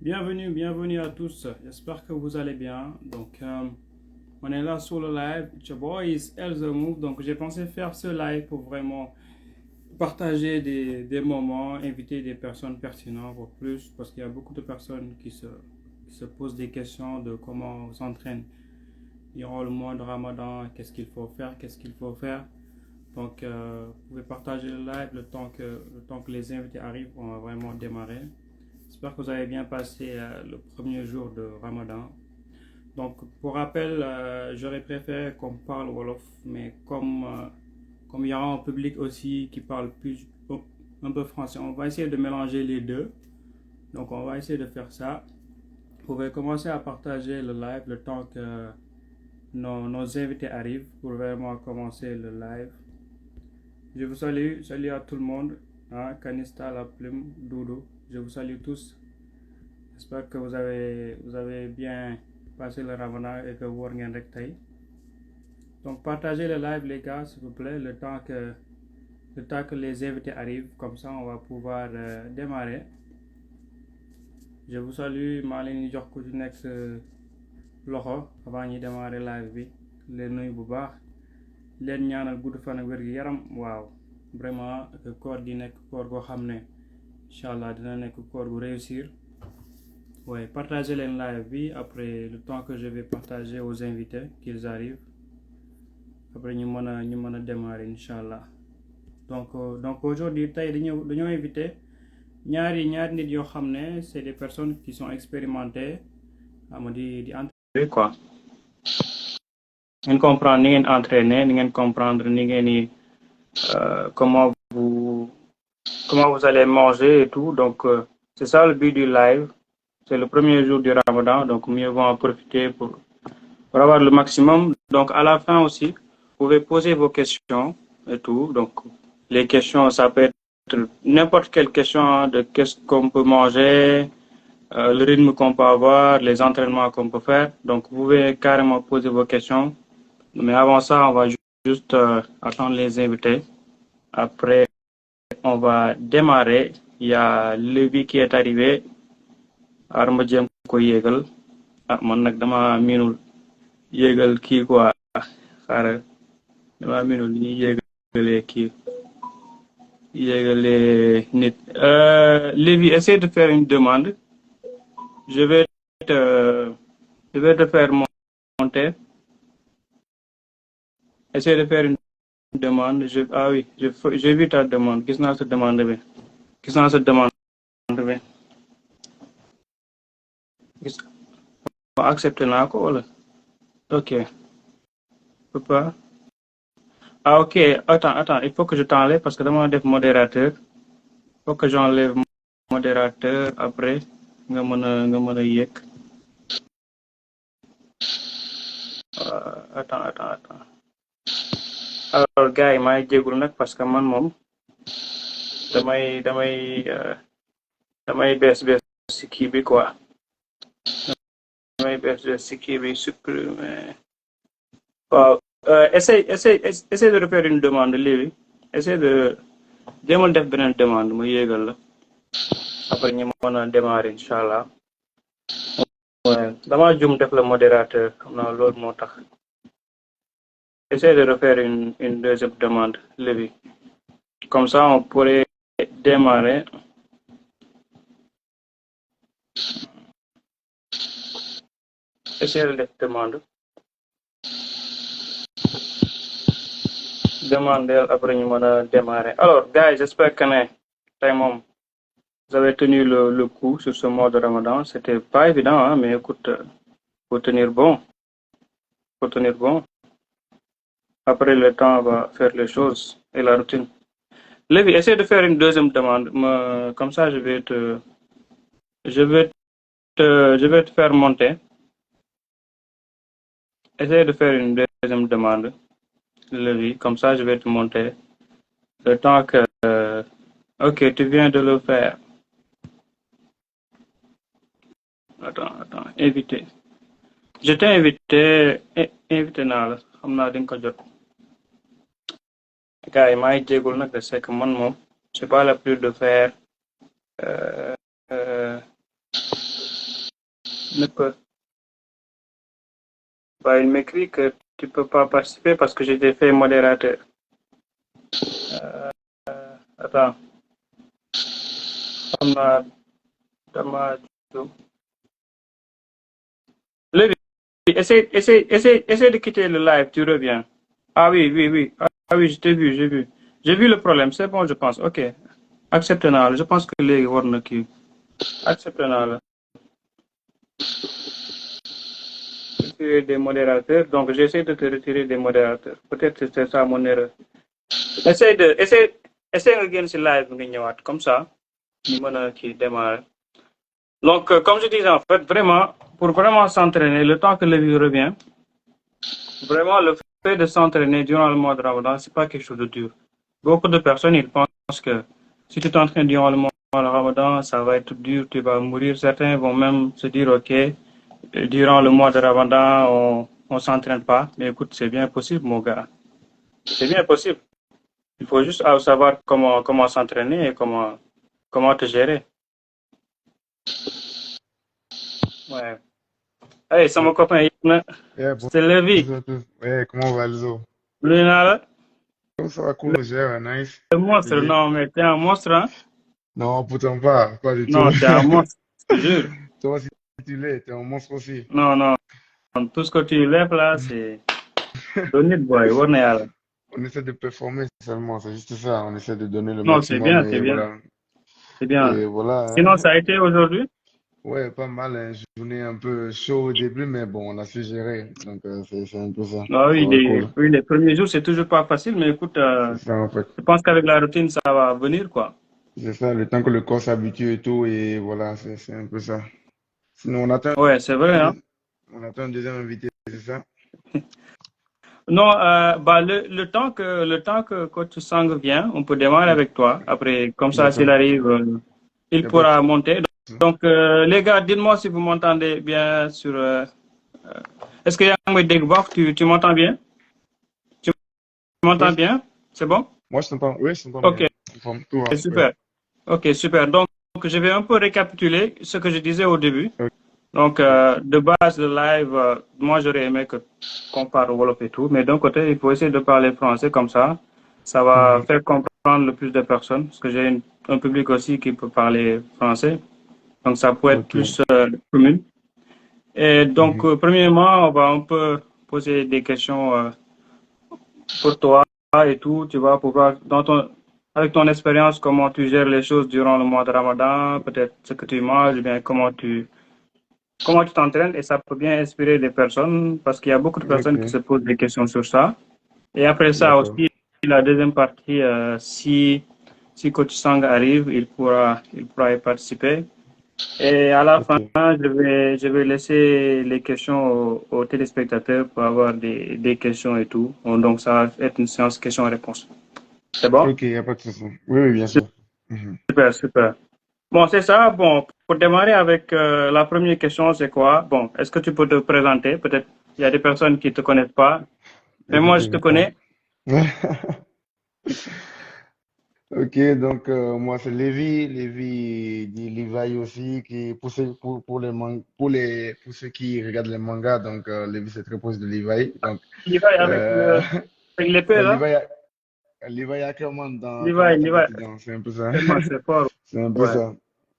Bienvenue à tous. J'espère que vous allez bien. On est là sur le live. It's your boy is Elza Move. Donc, j'ai pensé faire ce live pour vraiment partager des moments, inviter des personnes pertinentes pour plus, parce qu'il y a beaucoup de personnes qui se posent des questions de comment on s'entraîne durant le mois de Ramadan, qu'est-ce qu'il faut faire. Vous pouvez partager le live le temps que les invités arrivent. On va vraiment démarrer. J'espère que vous avez bien passé le premier jour de Ramadan. Donc, pour rappel, j'aurais préféré qu'on parle Wolof, mais comme il y aura un public aussi qui parle un peu français, on va essayer de mélanger les deux. Donc, on va essayer de faire ça. Vous pouvez commencer à partager le live le temps que nos invités arrivent pour vraiment commencer le live. Je vous salut à tout le monde. Hein, Kanista, la plume, Doudou, je vous salue tous. J'espère que vous avez bien passé le Ramadan et que vous avez recté. Donc partagez le live les gars s'il vous plaît le temps que les invités arrivent, comme ça on va pouvoir démarrer. Je vous salue, Malini jox ku ci nekk loxo avant ñuy démarrer live bi leen nuyu bu baax leen ñaanal gudd fan ak wér gi yaram waaw vraiment que koor gi nekk koor goo xam ne inchallah dina nekk koor gu réussir. Ouais, partagez les live après le temps que je vais partager aux invités qu'ils arrivent. Après ñu mën a démarrer inchallah. Donc aujourd'hui tey dañoo invité ñaari nit yoo xam ne c'est des personnes qui sont expérimentées ama di entraîner quoi. Ngeen comprendre ni ngeen entraîner, ni ngeen comprendre ni ngeen ni comment vous allez manger et tout. C'est ça le but du live. C'est le premier jour du Ramadan, donc mieux vaut en profiter pour avoir le maximum. Donc à la fin aussi, vous pouvez poser vos questions et tout. Donc les questions, ça peut être n'importe quelle question de qu'est-ce qu'on peut manger, le rythme qu'on peut avoir, les entraînements qu'on peut faire. Donc vous pouvez carrément poser vos questions. Mais avant ça, on va juste attendre les invités. Après, on va démarrer. Il y a Levi qui est arrivé. Arma jëm ko yéegal man nag dama miinul yéegal kii quoi xaaral dama miinul li ñuy yéegalee kii yéegalee nit Lévi, essaie de faire une demande. Je vais te faire monter. Essaie de faire une demande. J'ai vu ta demande. Gis naa sa demande bi. Accepté naa ko wala. Ok. Peut pas. Ah ok, attends, il faut que je t'enlève parce que dama def modérateur. Il faut que j'enlève modérateur après nga mën a yéeg. Attends. Alors gars yi maay jégul nag parce que man moom damay bees ci kii bi quoi. Damay bees ci kii bi supprimer. Waaw essaie de refaire une demande léegi. Essaie de jéemal def beneen demande ma yéegal la. Après ñu mën a démarrer inchallah. Ouais, dama jum def la modérateur xam naa loolu moo tax. Essaie de refaire une deuxième demande léegi. Comme ça on pourrait démarrer. Essaie de def demander après ñu mën a démarrer. Alors gars yi j'espère que ne tey moom vous avez tenu le coup sur ce mois de Ramadan. C'était pas évident hein, mais écoute faut tenir bon. Après le temps va faire les choses et la routine. Lévi, essaie de faire une deuxième demande. Comme ça je vais te faire monter. Essaie de faire une deuxième demande. Lévi, comme ça je vais te monter. Le temps que ok, tu viens de le faire. Attends, invité. Je t'ai invité naa la xam naa di nga ko jot. Gars yi maa ngi jéegul nag de c'est que man moom c'est pas la plus de faire ne peut pas. Il m'écrit que tu peux pas participer parce que j'ai été fait modérateur. Attends, Dama- Damadou. Lévi, essaie de quitter le live, tu reviens. Ah oui, oui, oui. Ah oui, je t'ai vu, j'ai vu. J'ai vu le problème, c'est bon, je pense. Ok. Accepte naa la. Je pense que léegi war na kii. Accepte naa la. Retirer des modérateurs. Donc, j'essaie de te retirer des modérateurs. Peut-être que c'est ça mon erreur. Essaie nga génn si live bi nga ñëwaat. Comme ça, ñu mën a kii démarrer. Donc, comme je disais, en fait, vraiment, pour vraiment s'entraîner, le temps que le vie revient, vraiment, le fait de s'entraîner durant le mois de Ramadan, c'est pas quelque chose de dur. Beaucoup de personnes, ils pensent que si tu t'entraînes durant le mois de Ramadan, ça va être dur, tu vas mourir. Certains vont même se dire, OK, durant le mois de Ramadan, on s'entraîne pas. Mais écoute, c'est bien possible, mon gars. C'est bien possible. Il faut juste savoir comment s'entraîner et comment te gérer. Ouais. Hey, c'est mon copain, Yeah, c'est Lévi. bonjour à tous. Ouais, comment va Alzo? Le Comme ça va, cool, gère, nice. monstre, Ok. non, mais t'es un monstre, hein? Non, pourtant pas, pas du tout. Non, t'es un monstre, je te jure. Toi aussi, tu l'es, t'es un monstre aussi. Non, non, tout ce que tu lèves là, c'est donné de boy, war na yàlla. On essaie de performer seulement, c'est juste ça. On essaie de donner le Non, maximum c'est et bien, voilà. c'est bien. Et voilà, Sinon, hein. ça a été aujourd'hui? Ouais, pas mal, hein. Journée un peu chaud au début, mais bon, on a su gérer. Donc, c'est un peu ça. Ah oui, Ouais, cool. les premiers jours, c'est toujours pas facile, mais écoute, C'est ça, en fait. je pense qu'avec la routine, ça va venir, quoi. C'est ça, le temps que le corps s'habitue et tout, et voilà, c'est un peu ça. Sinon, Ouais, c'est vrai, hein. on attend un deuxième invité, c'est ça? Non, bah, le temps que coach Sang vient, on peut démarrer avec toi. Après, comme ça, s'il D'accord. arrive, Y il a pas de pourra monter. souci. Donc, les gars, dites-moi si vous m'entendez bien sur. Est-ce que Yang Degbach, tu m'entends bien? Tu m'entends Oui, bien? C'est bon? moi je t'entends. Oui, je t'entends Ok, bien. Tout va, oui. super. Ok, super. Donc, je vais un peu récapituler ce que je disais au début. Ok. Donc, de base, le live, moi, j'aurais aimé qu'on parle Wolof et tout, mais d'un côté, il faut essayer de parler français comme ça. Ça va Mhm. faire comprendre le plus de personnes, parce que j'ai un public aussi qui peut parler français. Donc, ça peut être Ok. plus commun. Et donc, Mhm. premièrement, on va un peu poser des questions pour toi et tout. Tu vas pouvoir, avec ton expérience, comment tu gères les choses durant le mois de Ramadan, peut-être ce que tu manges, ou bien comment tu t'entraînes, et ça peut bien inspirer des personnes parce qu'il y a beaucoup de personnes qui se Ok. posent des questions sur ça. Et après ça D'accord. aussi, la deuxième partie, si Coach Sang arrive, il pourra y participer. Et à la fin, Ok. je vais laisser les questions aux téléspectateurs pour avoir des questions et tout. Bon, donc, ça va être une séance questions-réponses. C'est bon? Ok, y a pas de souci. Oui, oui, bien sûr. Mhm. Super, super. Bon, c'est ça. Bon, pour démarrer avec la première question, c'est quoi? Bon, est-ce que tu peux te présenter? Peut-être il y a des personnes qui ne te connaissent pas, mais moi, je te Effectivement. connais. Ok, donc moi c'est Lévi dit Levi aussi, qui pour les pour ceux qui regardent les mangas, donc Lévi c'est très proche de Levi. Donc Levi euh, avec l'épée, là. Levi, Levi Ackerman dans Levi, Attack on Levi, Titan, c'est un peu ça. tellement c'est fort. C'est un peu Ouais. ça.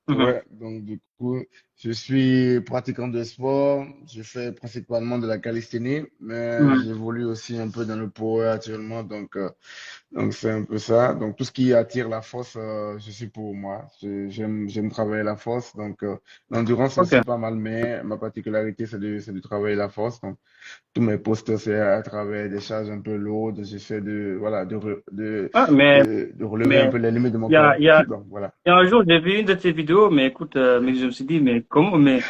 Mhm. Ouais, donc du coup, je suis pratiquant de sport, je fais principalement de la calisthénie, mais Mhm. j'évolue aussi un peu dans le power actuellement, donc c'est un peu ça. Donc tout ce qui attire la force, je suis pour moi. J'aime travailler la force, donc l'endurance Ok. aussi pas mal, mais ma particularité c'est de travailler la force. Donc tous mes postes c'est à travers des charges un peu lourdes, j'essaie de voilà Ah, mais, de relever un mais peu les limites de mon il y a, corps. il y a, Donc voilà. il y a un jour, j'ai vu une de tes vidéos, mais écoute, mais je me suis dit, mais comment, mais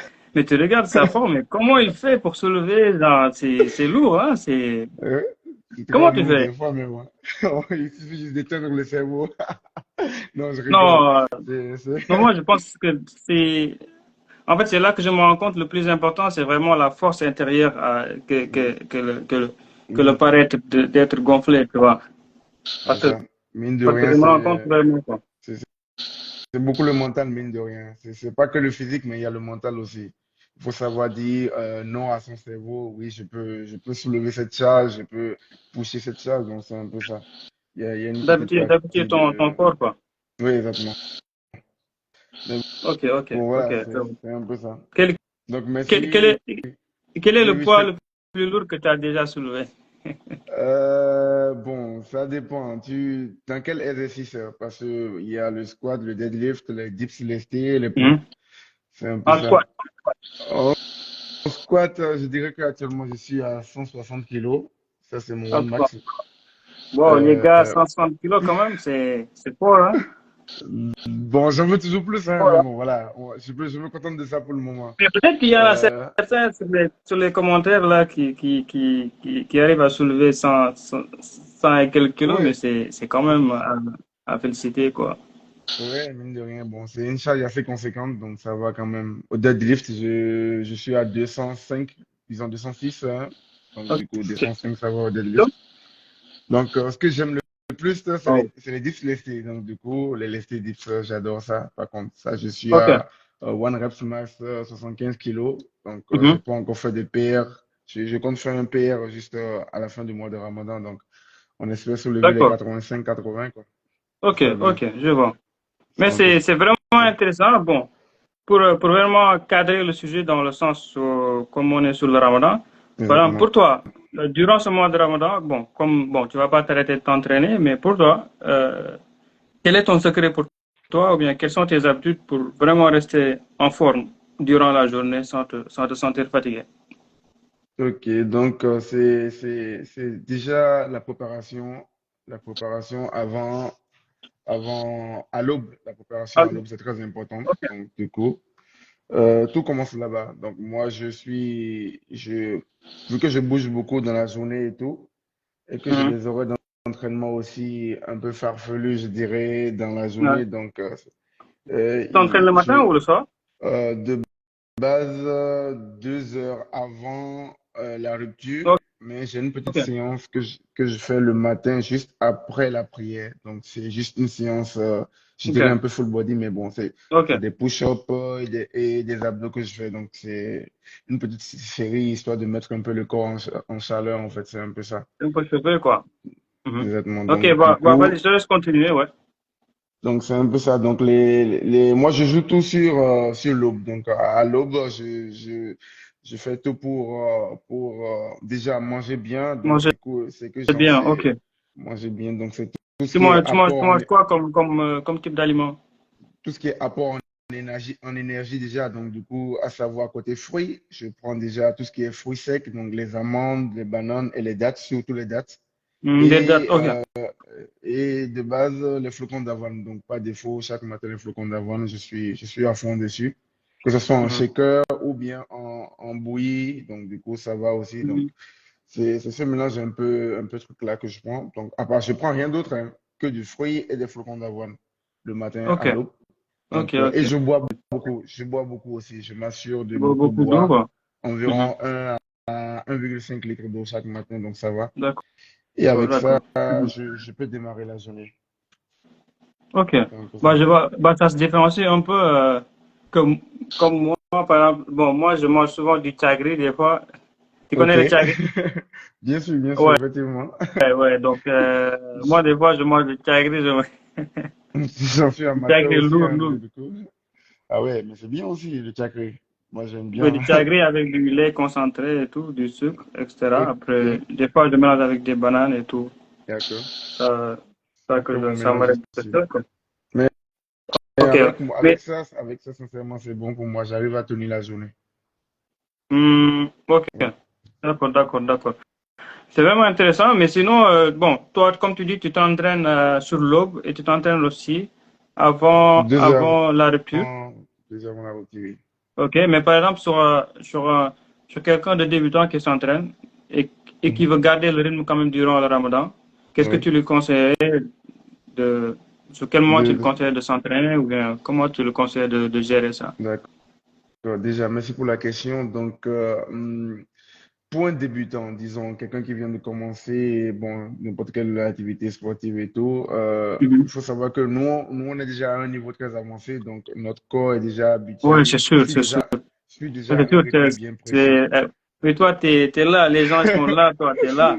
tu regardes sa forme, mais comment il fait pour se lever? C'est lourd, hein? Euh, c'est très Comment tu lourd fais? des fois, mais bon. Il suffit juste d'éteindre le cerveau. Non, je rigole. Non, non, C'est... moi, je pense que en fait, c'est là que je me rends compte, le plus important, c'est vraiment la force intérieure que le paraître d'être gonflé, tu vois. C'est Parce que, ça. Mine de parce que rien, je me rends compte vraiment, quoi. c'est beaucoup le mental, mine de rien. C'est pas que le physique, mais il y a le mental aussi. faut savoir dire non à son cerveau. Oui, je peux soulever cette charge, je peux pousser cette charge. Donc, c'est un peu ça. Il y a une petite D'habitude, partie ton de... corps, quoi. Oui, exactement. Mais Ok, ok, bon, ok. voilà, C'est bon. c'est un peu ça. Quel, Donc, quel, merci. quel est, quel est Oui, le oui, poids le plus lourd que tu as déjà soulevé? bon, ça dépend. Dans quel exercice? Parce qu'il y a le squat, le deadlift, les dips lestés, les pompes. Mhm. C'est un peu En ça. squat. En squat, je dirais qu'actuellement, je suis à 160 kilos. Ça, c'est mon En one squat. max. Bon, les Euh, gars, 160 kilos quand même, c'est fort, hein? bon, j'en veux toujours plus, hein, Fort, mais hein? bon, voilà. Je me contente de ça pour le moment. Mais peut-être qu'il y a Euh, certains sur les commentaires là qui arrivent à soulever 100 et quelques kilos, mais ouais, c'est quand même à féliciter, quoi. ouais, mine de rien. Bon, c'est une charge assez conséquente, donc ça va quand même. Au deadlift, je suis à 205, disons 206, hein. Donc, du coup, Ok. 205, ça va au deadlift. Donc, ce que j'aime le plus, Oh. c'est les dips lestés. Donc, du coup, les lestés dips, j'adore ça. Par contre, ça, je suis Ok. à one reps max 75 kilos. Donc, j'ai Mhm. pas encore fait de PR. Je compte faire un PR juste à la fin du mois de Ramadan. Donc, on espère soulever les D'accord. 85-80, quoi. Ce Ok, serait bien. ok, je vois. Mais C'est un peu c'est vraiment ça. intéressant. Bon, pour vraiment cadrer le sujet dans le sens où, comme on est sur le Ramadan, par exemple, Exactement. pour toi, durant ce mois de Ramadan, bon, comme bon, tu vas pas t'arrêter de t'entraîner, mais pour toi, quel est ton secret pour toi, ou bien quelles sont tes habitudes pour vraiment rester en forme durant la journée sans te sentir fatigué? Ok, donc c'est déjà la préparation avant à l'aube. La préparation Ah, à l'aube, c'est très important. ok. Donc, du coup, tout commence là-bas. Donc, moi, vu que je bouge beaucoup dans la journée et tout, et que j'ai Mhm. des horaires d'entraînement aussi un peu farfelus, je dirais, dans la Ouais. journée. Donc, Tu t'entraînes le matin ou le soir? de base 2 heures avant la rupture, Ok. mais j'ai une petite Ok. séance que je fais le matin juste après la prière. Donc, c'est juste une séance, je dirais un Ok. peu full body, mais bon, Ok. c'est des push-ups et des abdos que je fais. Donc, c'est une petite série histoire de mettre un peu le corps en chaleur, en fait. C'est un peu ça. Un peu chauffé, quoi. Mhm. Exactement. Ok, Donc, du vas-y, coup, je te laisse continuer, ouais. donc c'est un peu ça. Donc moi je joue tout sur l'aube. Donc à l'aube, je fais tout pour déjà manger bien. Donc Manger du coup, c'est que j'en bien, ok. sais manger bien. Donc c'est tout ce qui est Tu apport manges quoi comme type d'aliment? tout ce qui est apport en énergie déjà. Donc du coup, à savoir côté fruits, je prends déjà tout ce qui est fruits secs, donc les amandes, les bananes et les dattes, surtout les dattes. Des dates, Et ok. et de base, les flocons d'avoine. Donc, pas défaut, chaque matin, les flocons d'avoine, je suis à fond dessus. Que ce soit en Mhm. shaker ou bien en bouillie. Donc, du coup, ça va aussi. Donc, Mhm. c'est ce mélange un peu truc-là que je prends. Donc, à part, je prends rien d'autre hein, que du fruit et des flocons d'avoine le matin Ok, à l'aube. ok, Donc, et ok. je bois beaucoup. Je bois beaucoup aussi. Je m'assure de beaucoup Beaucoup d'eau, boire. quoi. Mhm. Environ 1,5 litres d'eau chaque matin. Donc, ça va. D'accord, Et avec ça, d'accord. Mhm. je peux démarrer la journée. Ok. C'est un peu Bah, ça. je vois, bah, ça se différencie un peu comme, comme moi, par exemple. Bon, moi, je mange souvent du chagri, des fois. Tu Ok. connais le chagri? Bien sûr, Ouais, effectivement. ouais. Donc, moi, des fois, je mange du chagri, J'en suis du amateur chagri aussi, lourd, hein, lourd. donc du coup. Ah ouais, mais c'est bien aussi le chakri. Moi, j'aime Oui, bien. du chagri avec du lait concentré et tout, du sucre, etc. Après, Ok, des fois, je mélange avec des bananes et tout. d'accord. Ça, C'est un très bon ça me mélange reste aussi. quoi. Mais Ok. Mais, avec ça, sincèrement, c'est bon pour moi. J'arrive à tenir la journée. ok. Ouais. D'accord. C'est vraiment intéressant, mais sinon, bon, toi, comme tu dis, tu t'entraînes sur l'aube et tu t'entraînes aussi 2 heures avant la rupture. avant, 2 heures avant la rupture. Ok, mais par exemple, sur quelqu'un de débutant qui s'entraîne et qui Mhm. veut garder le rythme quand même durant le Ramadan, qu'est-ce que Oui. tu lui conseilles de, sur quel moment tu De, le de- conseilles de s'entraîner ou bien comment tu le conseilles de gérer ça? d'accord. Déjà, merci pour la question. Donc, pour un débutant, disons, quelqu'un qui vient de commencer, bon, n'importe quelle activité sportive et tout, il Mhm. faut savoir que nous, on est déjà à un niveau très avancé, donc notre corps est déjà Oui, c'est habitué. Je sûr, suis c'est sûr. déjà, suis déjà Parce à que un tu- rythme bien précis. mais toi, t'es là, les gens ils sont là, toi, t'es là.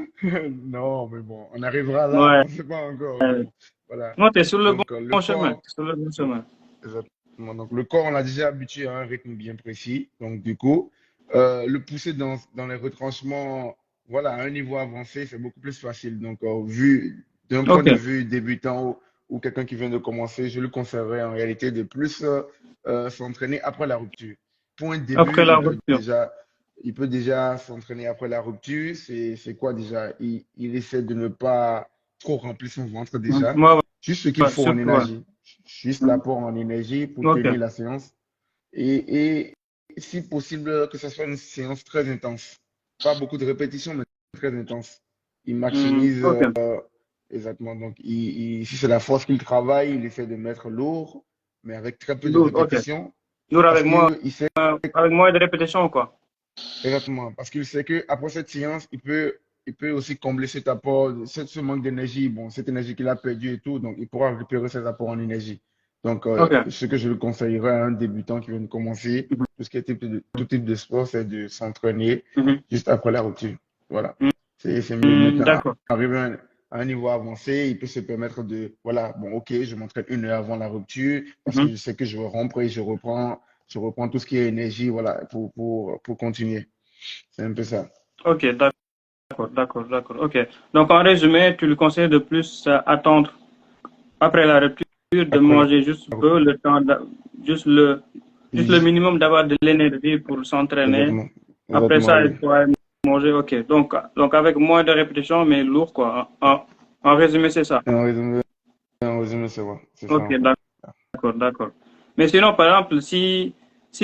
Non, mais bon, on arrivera là, Ouais. on ne sait pas encore, mais bon, voilà. Non, t'es sur le Donc, le bon chemin. corps, T'es sur le bon chemin. exactement. Donc, le corps, on l'a déjà habitué à un rythme bien précis. Donc, du coup, le pousser dans les retranchements, voilà, à un niveau avancé, c'est beaucoup plus facile. Donc, vu d'un point Ok. de vue débutant ou quelqu'un qui vient de commencer, je lui conseillerais en réalité de plus s'entraîner après la rupture. Pour un Après début, la rupture. il peut déjà s'entraîner après la rupture. C'est quoi déjà? Il essaie de ne pas trop remplir son ventre déjà. Ouais, ouais, Juste ce qu'il ouais, faut en surtout, ouais. énergie. Juste l'apport en énergie pour Ok. tenir la séance. Et si possible, que ce soit une séance très intense. Pas beaucoup de répétitions, mais très intense. Il maximise Ok. exactement. Donc, si c'est la force qu'il travaille, il essaie de mettre lourd, mais avec très peu de Lourd, ok. répétitions. Lourd Parce qu'il sait avec moins de répétitions, quoi. exactement. Parce qu'il sait qu'après cette séance, il peut aussi combler cet apport, ce manque d'énergie, bon, cette énergie qu'il a perdue et tout, donc il pourra récupérer ses apports en énergie. Donc, Ok. ce que je le conseillerais à un débutant qui vient de commencer, Mhm. tout ce qui est tout type de sport, c'est de s'entraîner Mhm. juste après la rupture. Voilà. C'est mieux. Mhm. Maintenant, D'accord. arrivé à un niveau avancé, il peut se permettre de, voilà, bon, ok, je m'entraîne 1 heure avant la rupture parce que Mhm. je sais que je vais rompre et je reprends tout ce qui est énergie, voilà, pour continuer. C'est un peu ça. Ok, d'accord, d'accord, d'accord. Ok. Donc, en résumé, tu le conseilles de plus attendre après la rupture, de Après la manger juste peu, juste juste le rupture. minimum d'avoir de l'énergie pour s'entraîner. Exactement. Après Exactement, ça, il oui. pourra manger. Ok. Donc avec moins de répétitions, mais lourd, quoi. En résumé, c'est ça. En résumé, c'est vrai. C'est ça, Ok, en fait. d'accord, d'accord. Mais sinon, par exemple, si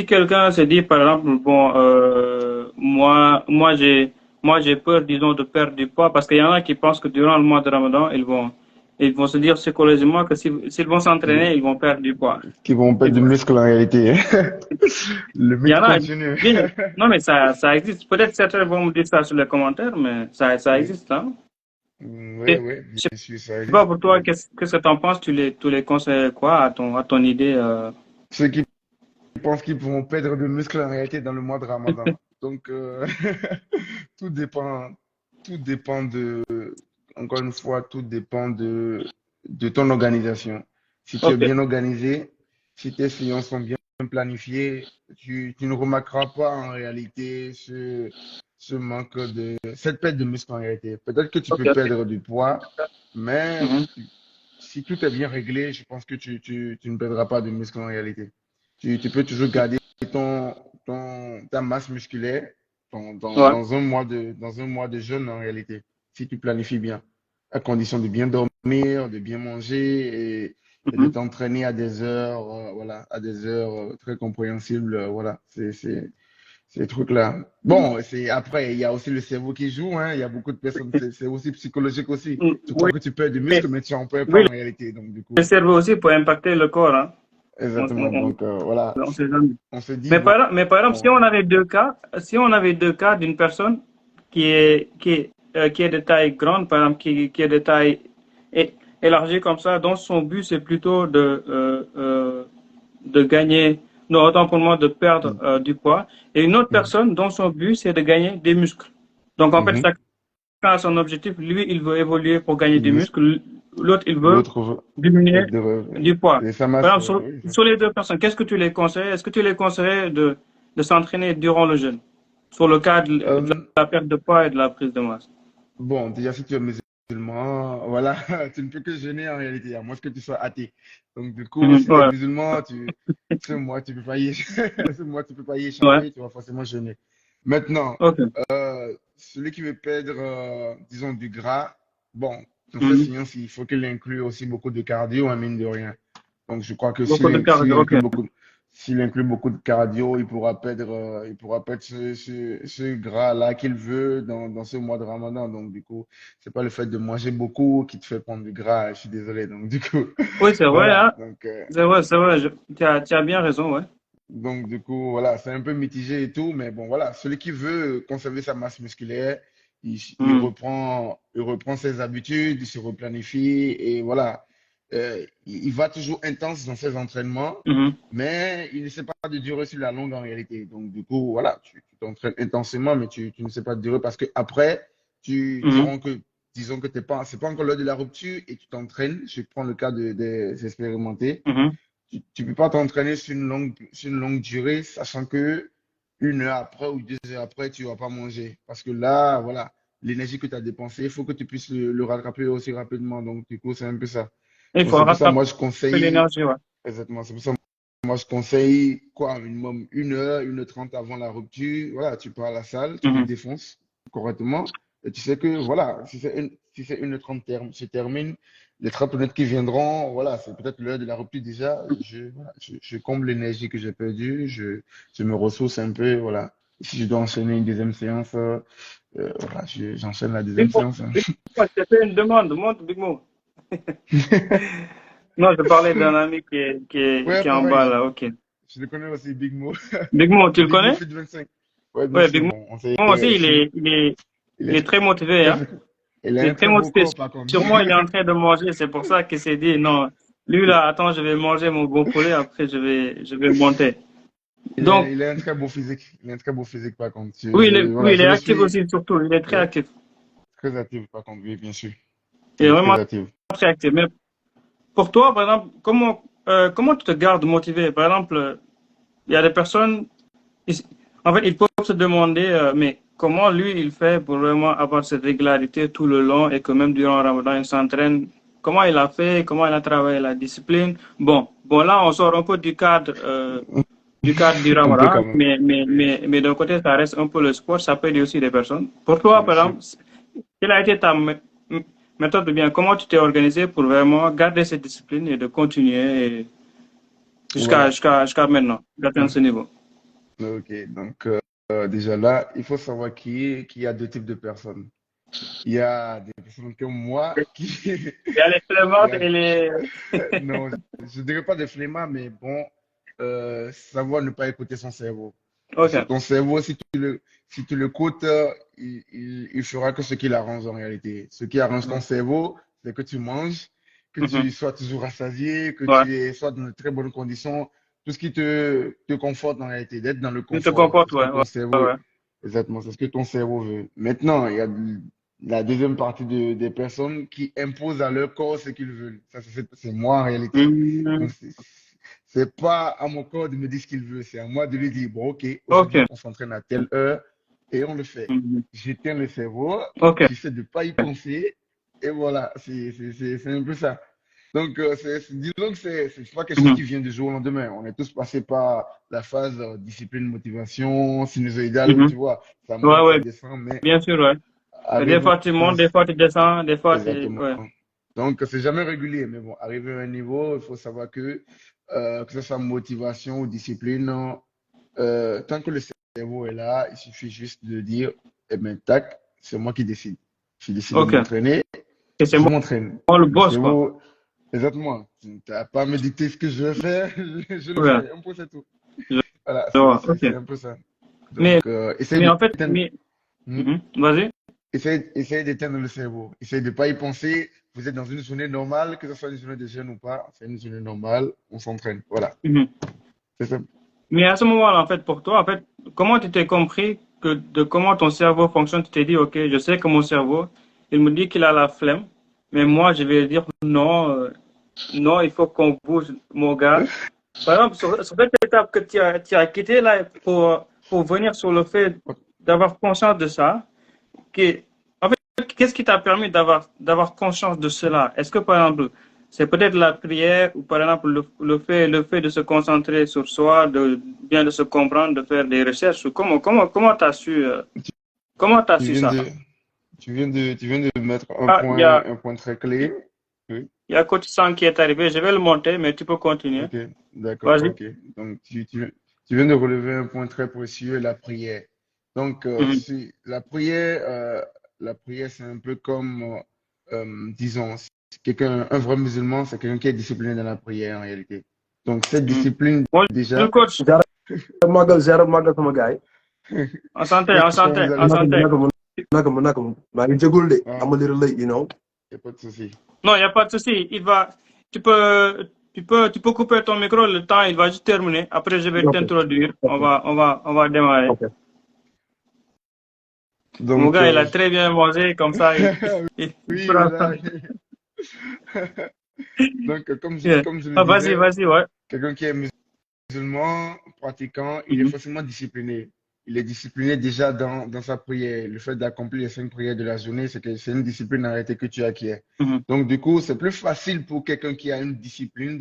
quelqu'un se dit, par exemple, bon, moi, j'ai peur, disons, de perdre du poids, parce qu'il y en a qui pensent que durant le mois de Ramadan, ils vont se dire psychologiquement que s'ils vont Qui vont, s'entraîner, ils vont perdre du poids. qui vont perdre Ils du vont- muscle en réalité. Le Il y mythe en a, continue. non, mais ça existe. Peut-être certains vont me dire ça sur les commentaires, mais ça Oui. existe, hein. Oui, Et oui, je bien sûr, ça sais pas existe. pour toi, qu'est-ce que tu en penses? Tu les conseilles quoi à ton idée? Ceux qui pensent qu'ils pourront perdre du muscle en réalité dans le mois de Ramadan. Donc, tout dépend, tout dépend encore une fois, tout dépend de ton organisation. Si tu es Ok, bien organisé, si tes séances sont bien planifiées, tu ne remarqueras pas en réalité ce manque cette perte de muscle en réalité. Peut-être que tu ok, peux ok. perdre du poids, mais Mhm. si tout est bien réglé, je pense que tu ne perdras pas de muscle en réalité. Tu peux toujours garder ta masse musculaire Ouais. dans un mois de jeûne en réalité, si tu planifies bien, à condition de bien dormir, de bien manger et de Mhm. t'entraîner à des heures, voilà, à des heures très compréhensibles, voilà, c'est ces trucs-là. Bon, c'est après, il y a aussi le cerveau qui joue, hein, il y a beaucoup de personnes, c'est aussi psychologique aussi. Tu crois Oui, que tu perds du mais- muscle, mais tu n'en perds pas oui, en réalité, donc du le coup, cerveau aussi peut impacter le corps, hein. exactement, donc voilà, On sait jamais. on se dit, bon, Mais par exemple, si bon, on avait deux cas, si on avait deux cas d'une personne qui est de taille grande, par exemple, qui est de taille é- élargie comme ça, dont son but c'est plutôt de gagner, non, autant pour moi de perdre du poids, et une autre mhm, personne dont son but c'est de gagner des muscles. Donc en fait, mhm, chacun a son objectif. Lui, il veut évoluer pour gagner du des muscle, muscles. L'autre, il veut l'autre veut diminuer perdre du poids. et ça Par masse, exemple, oui, sur les deux personnes, qu'est-ce que tu les conseilles? Est-ce que tu les conseillerais de s'entraîner durant le jeûne, sur le cas de Euh, la perte de poids et de la prise de masse? bon, déjà, si tu es musulman, voilà, tu ne peux que jeûner en réalité, à moins que tu sois athée. Donc, du coup, Mhm, si tu es ouais, musulman, ce mois, tu peux pas y, ce mois, tu peux pas y ouais, échapper, tu vas forcément jeûner. Maintenant, ok. celui qui veut perdre, disons, du gras, bon, dans cette Mhm. séance, il faut qu'il inclue aussi beaucoup de cardio, hein, mine de rien. Donc, je crois que Beaucoup de cardio, ok. s'il inclut beaucoup de cardio, il pourra perdre ce gras-là qu'il veut dans ce mois de Ramadan. Donc, du coup, c'est pas le fait de manger beaucoup qui te fait prendre du gras. Je suis désolé. Donc, du coup, Oui, c'est vrai, voilà. hein. C'est vrai, tu as bien raison, ouais. Donc, du coup, voilà, c'est un peu mitigé et tout, mais bon, voilà, celui qui veut conserver sa masse musculaire, Mhm. il reprend ses habitudes, il se replanifie et voilà. il va toujours intense dans ses entraînements, Mhm. mais il ne sait pas de durer sur la longue en réalité. Donc, du coup, voilà, tu t'entraînes intensément, mais tu ne sais pas de durer parce que après, Mhm. disons que c'est pas encore l'heure de la rupture et tu t'entraînes. Je prends le cas des expérimentés. Mhm. Tu peux pas t'entraîner sur une longue durée, sachant que 1 heure après ou 2 heures après, tu vas pas manger. Parce que là, voilà, l'énergie que tu as dépensée, il faut que tu puisses le rattraper aussi rapidement. Donc, du coup, c'est un peu ça. Il Donc, faut c'est pour ça, rattraper moi, je conseille, l'énergie, ouais. exactement, c'est pour ça, moi, je conseille, quoi, un minimum 1 heure, 1 h 30 avant la rupture. Voilà, tu pars à la salle, tu te Mhm. défonces correctement. Et tu sais que, voilà, si c'est 1 h 30 se termine, les 30 minutes qui viendront, voilà, c'est peut-être l'heure de la rupture déjà. Voilà, je comble l'énergie que j'ai perdue, je me ressource un peu, voilà. Si je dois enchaîner une deuxième séance, voilà, j'enchaîne la Big deuxième Mo, séance, hein. Big Mo, je t'ai fait une demande. Montre, Big Mo. Non, je parlais d'un ami Ouais, qui est en bas, là. OK. je le connais aussi, Big Mo. Big Mo, tu le Big Mo connais? Fit 25. Ouais, bien Ouais, sûr, Big Mo bon, on sait, aussi, il il est est très motivé, très, hein. il a Il un est très très beau motivé. corps, par contre. Sûrement, il est en train de manger. C'est pour ça qu'il s'est dit, non, lui, là, attends, je vais manger mon bon poulet, après, je vais monter. Donc, Il a un très beau physique. Il a un très beau physique, par contre. oui, Voilà, il je est le actif suis. aussi, surtout. Il est très Ouais, actif. très actif, par contre, oui, bien sûr. Il Il est est vraiment très actif. très actif. Mais pour toi, par exemple, comment tu te gardes motivé? Par exemple, il y a des personnes, ils- en fait, ils peuvent se demander, mais comment lui, il fait pour vraiment avoir cette régularité tout le long et que même durant le Ramadan, il s'entraîne. Comment il a fait? Comment il a travaillé la discipline? Bon, là, on sort un peu du cadre du Un peu Ramadan, quand même. Oui, mais d'un côté, ça reste un peu le sport, ça peut aider aussi des personnes. Pour toi, bien par sûr. exemple, quelle a été ta méthode, ou bien comment tu t'es organisé pour vraiment garder cette discipline et de continuer Voilà. jusqu'à maintenant, d'atteindre ce niveau? Ok, donc déjà là, il faut savoir qu'il y a deux types de personnes. Il y a des personnes comme moi qui, Il y a les il y flemmards a et les... non, je ne dirais pas des flemmards, mais bon, savoir ne pas écouter son cerveau. Parce que Ok. ton cerveau, si tu l'écoutes, il fera que ce qu'il arrange en réalité. Ce qui arrange ton Mhm. cerveau, c'est que tu manges, que tu Mhm. sois toujours rassasié, que Ouais. tu sois dans de très bonnes conditions, tout ce qui te conforte en réalité, d'être dans le Tu te confort. C'est comportes, ce que ouais. ton Ouais, cerveau, ouais. exactement, c'est ce que ton cerveau veut. Maintenant, il y a la deuxième partie des personnes qui imposent à leur corps ce qu'ils veulent. Ça, c'est moi en réalité. Mhm. Donc, c'est pas à mon corps de me dire ce qu'il veut. C'est à moi de lui dire, bon, ok, Ok. aujourd'hui, on s'entraîne à telle heure et on le fait. Mhm. J'éteins le cerveau, Ok. j'essaie de pas y penser et voilà, c'est un peu ça. Donc, disons que c'est pas quelque chose Mhm. qui vient du jour au lendemain. On est tous passés par la phase discipline, motivation, sinusoïdale, où Mhm. tu vois, ça Ouais, monte, ça ouais, descend, mais bien sûr, ouais. Des arriver fois, tu à un montes, des fois, tu descends, des fois, tu... exactement. Ouais. Donc, c'est jamais régulier, mais bon, arriver à un niveau, il faut savoir que ce soit motivation ou discipline, tant que le cerveau est là, il suffit juste de dire, eh ben, tac, c'est moi qui décide. Je décide de Ok. m'entraîner, Et c'est je moi m'entraîne. le Le boss, quoi. cerveau, exactement. Tu n'as pas à me dicter ce que je vais faire, je le Ouais. fais, un peu c'est tout. Je Voilà, je vois. Ok. c'est un peu ça. Mais, Donc, essaye mais en fait, d'éteindre. Hmm? vas-y. Essayez d'éteindre le cerveau. Essayez de ne pas y penser. Vous êtes dans une journée normale, que ce soit une journée de jeûne ou pas. C'est une journée normale. On s'entraîne. Voilà. Mhm. C'est ça. Mais à ce moment-là, en fait, pour toi, en fait, comment tu t'es compris de comment ton cerveau fonctionne? Tu t'es dit, OK, je sais que mon cerveau, il me dit qu'il a la flemme, mais moi, je vais dire non, non, il faut qu'on bouge, mon gars. Par exemple, sur cette étape que tu as quittée là pour venir sur le fait d'avoir conscience de ça, qui, en fait, qu'est-ce qui t'a permis d'avoir conscience de cela? Est-ce que, par exemple, c'est peut-être la prière ou, par exemple, le fait de se concentrer sur soi, de bien de se comprendre, de faire des recherches, ou comment comment t'as Tu su viens ça? de, tu viens de mettre Ah, un point très clé. Oui. il y a Coach Sang qui est arrivé. Je vais le monter, mais tu peux continuer. Ok. D'accord. Vas-y. Ok. Donc, tu viens de relever un point très précieux, la prière. Donc, Mhm. la prière, c'est un peu comme, disons, quelqu'un, un vrai musulman, c'est quelqu'un qui est discipliné dans la prière en réalité. Donc, cette Mhm. discipline, Bonjour, déjà, coach. Ziara magal sama gars yi. Enchanté, comment enchanté, vous allez? enchanté. Maa ngi jégul de. Ah, I'm a little late, you know. il n'y a pas de souci. Non, il n'y a pas de souci. tu peux couper ton micro, le temps, il va juste terminer. Après, je vais Ok, t'introduire. ok, On va démarrer. ok. Mon Donc, gars, il a très bien mangé, comme ça, il oui, fera ça. voilà. Donc, Yeah. comme je le Ah, vas-y, disais, vas-y, ouais. quelqu'un qui est musulman, pratiquant, il est Mhm, forcément discipliné. Il est discipliné déjà dans sa prière. Le fait d'accomplir les 5 prières de la journée, c'est que c'est une discipline en réalité que tu acquiers. mhm, Donc, du coup, c'est plus facile pour quelqu'un qui a une discipline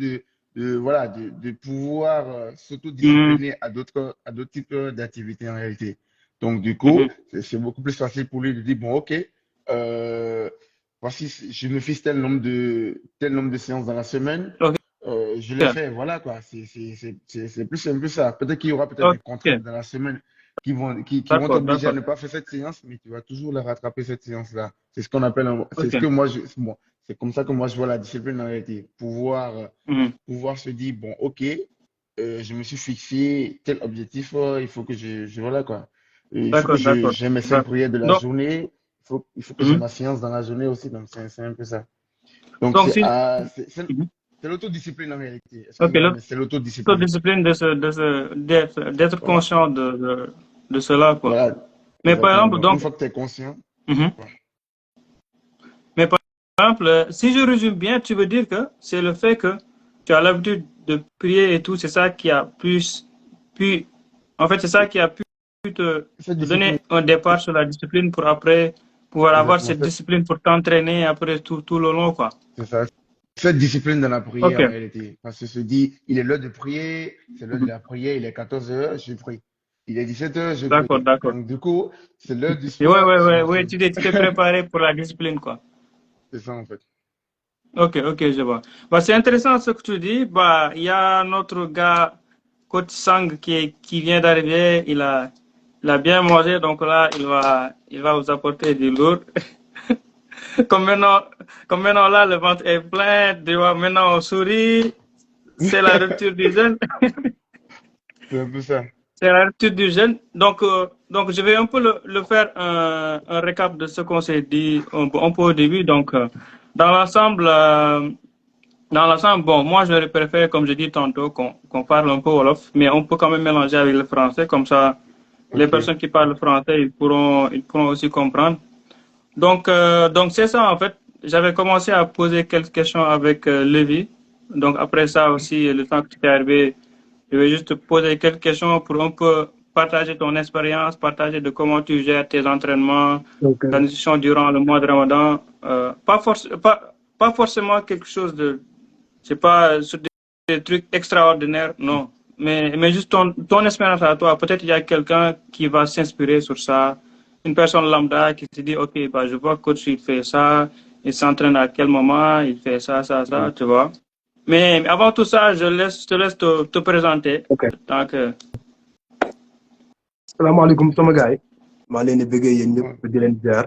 voilà, de pouvoir mhm, s'auto-discipliner à d'autres types d'activités en réalité. Donc, du coup, mhm. c'est beaucoup plus facile pour lui de dire, bon, OK, euh, voici, je me fixe tel nombre de séances dans la semaine. Ok, Je l'ai fait, voilà quoi. C'est plus un peu ça. Peut-être qu'il y aura peut-être des ok, contraintes dans la semaine qui vont d'accord, t'obliger à d'accord. ne pas faire cette séance, mais tu vas toujours la rattraper cette séance-là. C'est ce qu'on appelle, c'est Ok. ce que moi, c'est comme ça que moi je vois la discipline en réalité. Mhm. Pouvoir se dire, bon, ok, je me suis fixé tel objectif, il faut que voilà quoi. Il faut que D'accord, d'accord, j'ai mes cinq d'accord. prières de la Donc, journée, il faut que j'ai mhm. ma séance dans la journée aussi, donc c'est un peu ça. Donc, Donc, si, mhm. c'est l'autodiscipline en réalité. Ok, Excuse-moi, mais c'est l'autodiscipline. l'autodiscipline d'être Voilà. conscient de cela, quoi. Voilà. Mais par Exactement. exemple, Donc, une donc, fois que tu es conscient, mhm. voilà. Mais par exemple, si je résume bien, tu veux dire que c'est le fait que tu as l'habitude de prier et tout, c'est ça qui a pu, en fait, c'est ça qui a pu Cette te discipline, donner un départ sur la discipline pour après pouvoir avoir exactement, cette discipline pour t'entraîner après tout le long, quoi. c'est ça. Cette discipline dans la Ok. prière en réalité. Parce que se dit, il est l'heure de prier, c'est l'heure de Mhm. la prière, il est 14 heures, je prie. Il est 17 heures, je D'accord, prie. d'accord. Donc, du coup, c'est l'heure du Et ouais, soir, ouais, je ouais, me ouais, prie. tu t'es préparé pour la discipline, quoi. C'est ça en fait. Ok, ok, je vois. Bah, c'est intéressant ce que tu dis. Bah, il y a notre gars, Coach Sang, qui vient d'arriver. Il a bien mangé, donc là, il va vous apporter du lourd. Comme maintenant, comme maintenant là, le ventre est plein, tu vois, maintenant on sourit. C'est la rupture du jeûne. C'est un peu ça. C'est la rupture du jeûne. Donc, je vais un peu le faire un récap de ce qu'on s'est dit un peu au début. Donc, dans l'ensemble, euh, dans l'ensemble, bon, moi, j'aurais préféré, comme je dis tantôt, qu'on parle un peu Wolof, mais on peut quand même mélanger avec le français, comme ça, les Ok. personnes qui parlent français, ils pourront aussi comprendre. Donc c'est ça, en fait. J'avais commencé à poser quelques questions avec Lévi. Donc, après ça aussi, le temps que tu es arrivé, je vais juste te poser quelques questions pour un peu partager ton expérience, partager de comment tu gères tes entraînements, Ok. ta nutrition durant le mois de Ramadan. Pas forcément quelque chose de c'est pas sur des trucs extraordinaires, non. Mais juste ton expérience à toi. Peut-être il y a quelqu'un qui va s'inspirer sur ça. Une personne lambda qui se dit, OK, bah, je vois que coach, il fait ça, il s'entraîne à quel moment, il fait ça, tu vois. Mais avant tout ça, je te laisse te présenter. Ok. Tant que... Salaamaaleykum sama gars yi. maa leen di bëggee yéen ñëpp Ouais. di leen jaar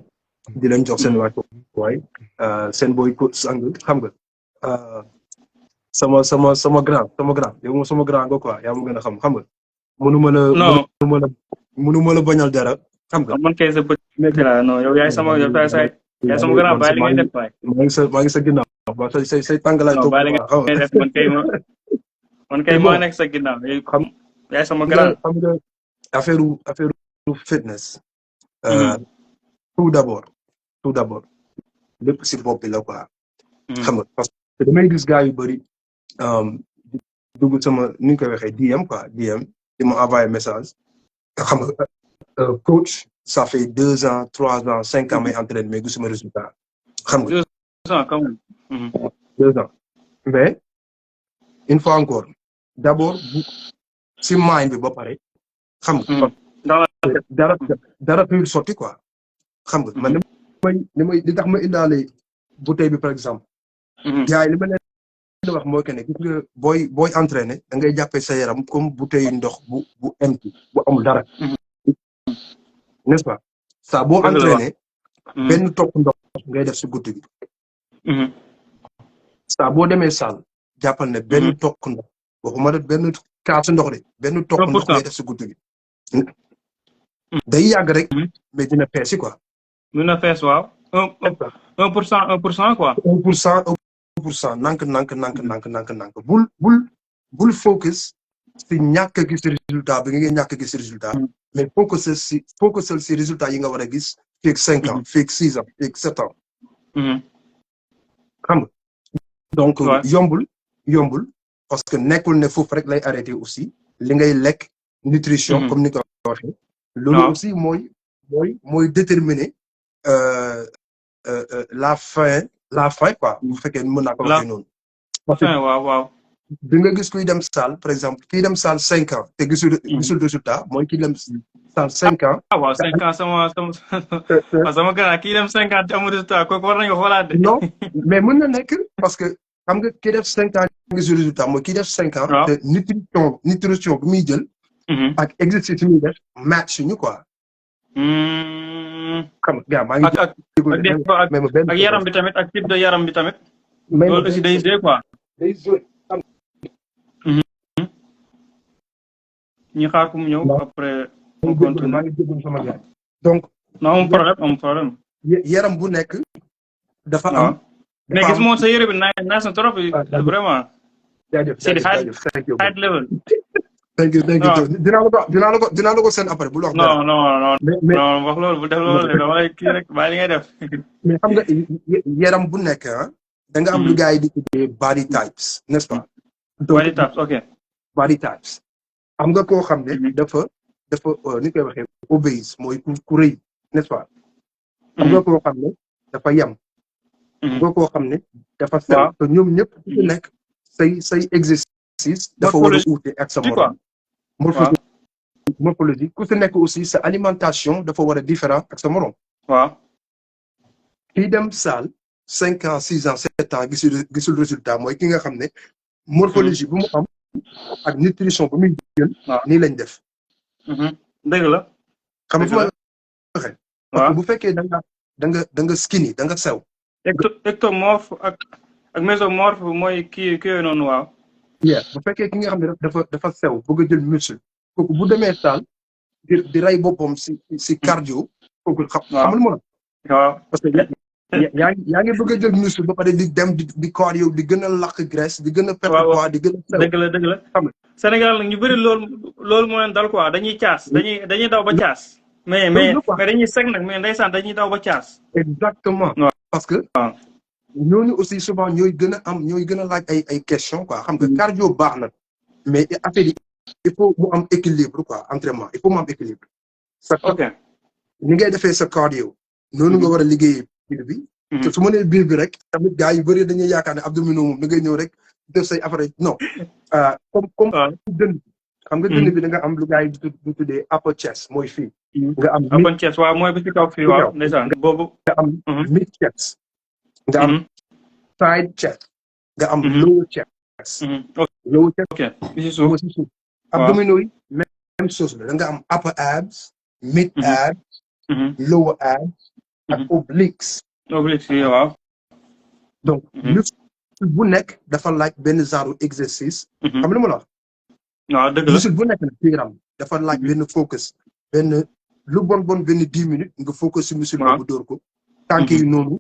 di leen jox seen Mhm. wàccuwaay. Seen boy Coach Sang xam nga. Euh, sama grand yow moom sama grand nga quoi yaa ma gën a xam nga. mënuma la Non, mënuma la mënuma la bañal dara xam nga. man kay sa mais petit là, non, yow yaay sama grand, man bàyyi sa li ngay def waay. maa ngi sa ginnaaw. ba say tàng laay Non, topp bàyyi li quoi xam ngay nga. def, man kay mais maa bon nekk sa ginnaaw. xam Yaay sama nga grand. xam nga affaire fitness. Mhm, tout d'abord tout d'abord lépp si bopp bi la quoi. mhm, xam nga parce que damay gis gars yu bëri dugg sama ni ñu koy waxee DM quoi DM di ma envoyé message xam nga coach ça fait 2 ans 3 ans 5 ans may mhm. entraîne mais gisuma résultat xam nga 2 ans quand même. Mhm, 2 ans mais une fois encore d'abord bu si mind bi ba pare xam nga mhm. parce Dans la que tête. dara xëyul sotti quoi xam nga man Mhm, li tax ma indaale bouteille bi par exemple mhm, gars yi li ma leen di wax mooy que ne gis nga booy entraîné da ngay jàppee sa yaram comme bouteille ndox bu empty bu amul dara mhm. n'est-ce pas saa boo Dëgg la wax. entraîné Mhm, benn topp ndox ngay def si guddi gi mhm, saa boo demee salle jàppal ne mhm. benn tokk ndox waxuma rek benn kaasu ndox de benn tokk ndox 1%. ngay def si guddi gi day yàgg rek Mhm. mais dina peesi quoi Mun na fees waaw. n'est-ce pas 1%, 1%, quoi. 1% 100% nank bul focus si ñàkk a gis résultat bi nga ñàkk a gis résultat mais focusal si résultat yi nga war a gis feeg 5 ans feeg 6 ans feeg 7 ans xam nga donc yombul parce que nekkul ne foofu rek lay arrêté aussi li ngay lekk nutrition comme ni ko waxee loolu aussi mooy déterminer la fin quoi bu fekkee mën naa ko waxee noonu waaw bi nga gis kuy dem salle par exemple kii dem salle 5 ans te gisul résultat mooy kii dem salle 5 ans waaw 5 ans sama gars kii dem 5 ans te amul résultat kooku war nañu ko xoolaat de non mais mën na nekk parce que xam nga kii def 5 ans gisul résultat mooy kii def 5 ans te nutrition bi muy jël ak exercice muy def match ñu quoi xam nga gars maa ngi ak yaram bi tamit ak type de yaram bi tamit loolu aussi day jouer quoi day jouer ñu xaar ko mu ñëw après on continue maa ngi déglu sama gars donc non amul problème yaram bu nekk dafa am mais gis moom sa yére bi nice na trop vraiment c'est the high level thank you dinaa la ko seen après bul wax non wax loolu bu def loolu dama lay kii rek bàyyi li ngay def mais xam nga yaram bu nekk da nga am lu gars yi di tuddee body types n'est-ce pas body types ok body types am nga koo xam ne dafa ni koy waxee obèse mooy ku rëy n'est-ce pas am nga koo xam ne dafa yam am nga koo xam ne dafa sew te ñoom ñëpp ku ci nekk say exercice dafa war a uute ak sa morom morphologie ku ci nekk aussi sa alimentation dafa war a différent ak sa morom waaw kii dem salle 5 ans 6 ans 7 ans gisul résultat mooy ki nga xam ne morphologie bu mu am ak nutrition bu muy jël nii lañ def dëgg la xam nga fu ma waxee parce que bu fekkee da nga skinny da nga sew ectomorphe ak mésomorphe mooy kii yooyu noonu waaw bu fekkee ki nga xam ne dafa sew bëgg a jël muscle kooku bu demee salle di rey boppam si cardio kooku xamul ma waaw parce que yaa ngi bëgg a jël muscle ba pare di dem di cardio di gën a lakk graisse di gën a perte poids di gën a sew dëgg la xam nga Sénégal nag ñu bëri loolu moo leen dal quoi dañuy caas dañuy daw ba caas mais dañuy seg nag mais ndeysaan dañuy daw ba caas exactement parce que ñooñu aussi souvent ñooy gën a laaj ay question quoi xam nga cardio baax na mais affaire yi il faut mu am équilibre quoi entraînement il faut mu am équilibre ok ni ngay defee sa cardio noonu nga war a liggéeyee biir bi te su ma nee biir bi rek tamit gars yu bëri dañuy yaakaar ne abdominaux moom da ngay ñëw rek def say affaire non comme dënn xam nga dënn bi da nga am lu gars yi du tuddee upper chest mooy fii nga am upper chest waaw mooy bi ci kaw fii waaw ndeysaan boobu nga am mid chest nga am side chest nga am lower chest lower chest ok ci suuf abdominaux yi même chose la da nga am upper abs mid abs lower abs ak obliques yi waaw donc muscle bu nekk dafa laaj benn genre exercice xam lu ma la wax waaw dëgg la muscle bu nekk nag ci yaram dafa laaj benn focus benn lu bon benn 10 minutes nga focus si muscle boobu dóor ko tànk yi noonu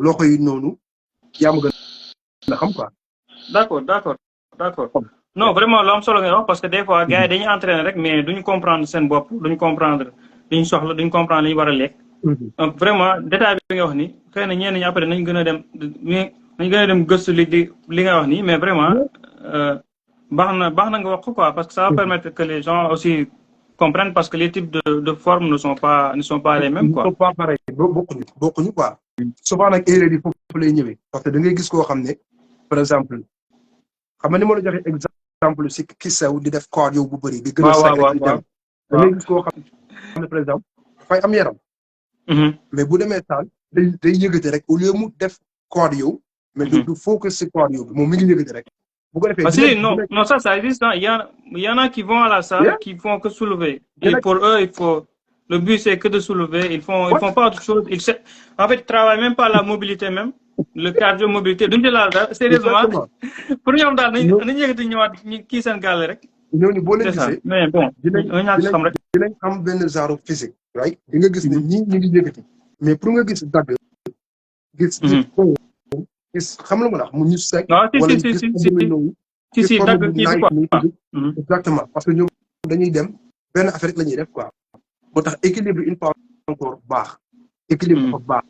loxo yi noonu yaa ma gën a xam quoi d'accord non vraiment lu am solo nga wax parce que des fois gars yi dañuy entraîner rek mais duñu comprendre seen bopp duñu comprendre liñ soxla duñu comprendre li ñu war a lekk donc vraiment détail bi nga wax ni xëy na ñenn ñi après nañ gën a dem gëstu li nga wax nii mais vraiment baax na nga wax ko quoi parce que ça va permettre que les gens aussi comprennent parce que les types de formes ne sont pas les mêmes quoi. ne sont pas pareil bokkuñu quoi. souvent nag erreur yi foofu lay ñëwee parce que da ngay gis koo xam ne par exemple xam nga ni ma la joxe exemple si ki sew di def cardio bu bëri di gën a sec di dem da ngay gis koo xam ne par exemple dafay am yaram mais bu demee salle day yëgate rek au lieu mu def cardio mais du focus si cardio bi moom mi ngi yëgate rek bu ko defee non ça existe il y en a qui vont à la salle qui font que soulever et pour eux le but c'est que de soulever ils font pas autre chose en fait ils travaillent même pas la mobilité même le cardio mobilité duñu ci laal daal sérieusement pour ñoom daal nañu yëgati ñëwaat kii seen gàll rek ñooñu boo leen gisee mais bon dinañ am benn genre physique right di nga gis ne ñii ñu ngi yëgati mais pour nga gis dagg gis gis xam la ma wax mu ñu sec non si wala si si gis si si abdominaux si ci si forme dagg bu kii bi nice quoi. nii tudd Mhm. exactement parce que ñoom dañuy dem benn affaire rek la ñuy def quoi moo tax équilibre une fois encore baax équilibre dafa baax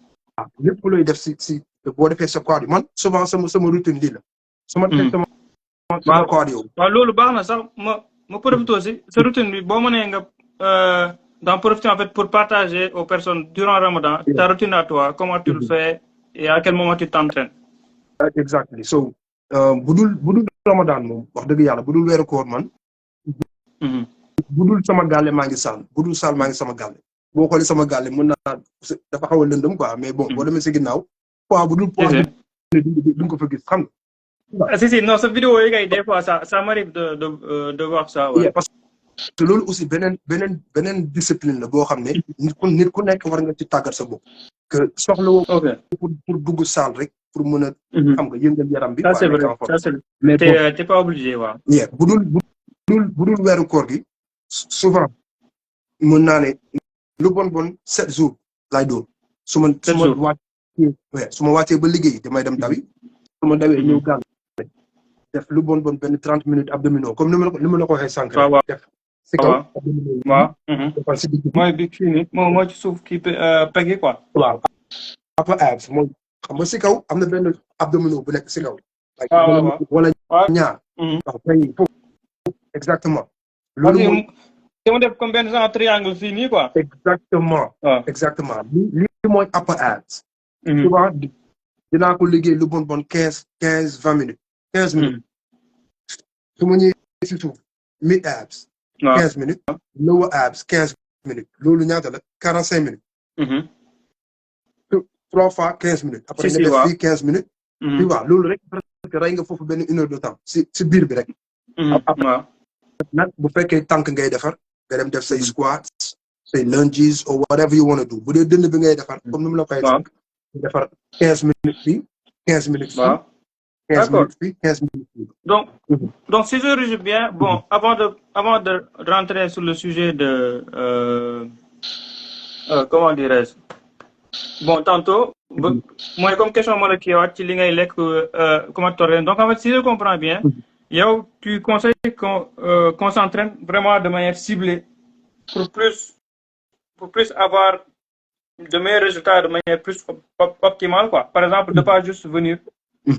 lépp looy def si boo defee sa cardio man souvent sama routine lii la su ma defee sama waaw cardio waaw loolu baax na sax ma profité aussi sa routine bi boo mënee nga d'en profiter en fait pour partager aux personnes durant Ramadan ta routine à toi, comment tu le fais et à quel moment tu t'entraînes. exactly so bu dul Ramadan moom wax dëgg yàlla bu dul weeru koor man bu dul sama gàlle maa ngi saal bu dul saal maa ngi sama gàlle boo xoolee sama gàlle mën naa dafa xaw a lëndëm quoi mais bon boo demee si ginnaaw quoi bu dul poche bi du ko fa gis xam nga. si non sa vidéo yi kay des fois ça m'arrive de voir ça. Ouais. parce que loolu aussi beneen discipline la boo xam ne nit ku nekk war nga ci tàggat sa bopp. que soxla woo pour dugg saal rek pour mën a. xam nga yëngal yaram bi. ça c'est vrai ça c'est vrai mais t'es pas obligé waaw. bu dul weeru koor gi souvent mën naa ne lu bon 7 jours laay doon. su ma wàccee ba liggéey damay dem dawi. su ma dawee ñëw gàll. def lu bon benn 30 minutes abdominaux comme ni ma la ko waxee sànq. waaw def si kaw abdominaux. waaw. defal si digg. mooy bi fii nii moo ci suuf kii peggi quoi. waaw upper abs mooy xam nga si kaw am na benn abdominaux bu nekk si kaw. waaw wala ñaar. waaw kay foofu exactement. loolu mooy dama def comme benn genre triangle fii nii quoi. exactement. exactement lii mooy upper abs. souvent dinaa ko liggéey lu bon 15-20 minutes. 15 minutes. su ma ñëwee si suuf mid abs. 15 minutes. lower abs 15 minutes. loolu ñaata la 45 minutes. 3 fois 15 minutes. après nga def fii 15 minutes. tu vois loolu rek parce que rey nga foofu benn 1 heure de temps si biir bi rek. après nag bu fekkee tànk ngay defar nga dem def say squats say lunges or whatever you want to do bu dee dënn bi ngay defar comme ni mu la koy defar 15 minutes fii 15 minutes fii. 15 minutes fii 15 minutes fii. donc si je résume bien bon avant de rentrer sur le sujet de comment dirais-je bon tantôt mooy comme question moo la kii waat ci li ngay lekk comment t'orienter donc en fait si je comprends bien yow tu conseilles qu'on s'entraîne vraiment de manière ciblée pour plus avoir de meilleurs résultats de manière plus optimale quoi. Par exemple de pas juste venir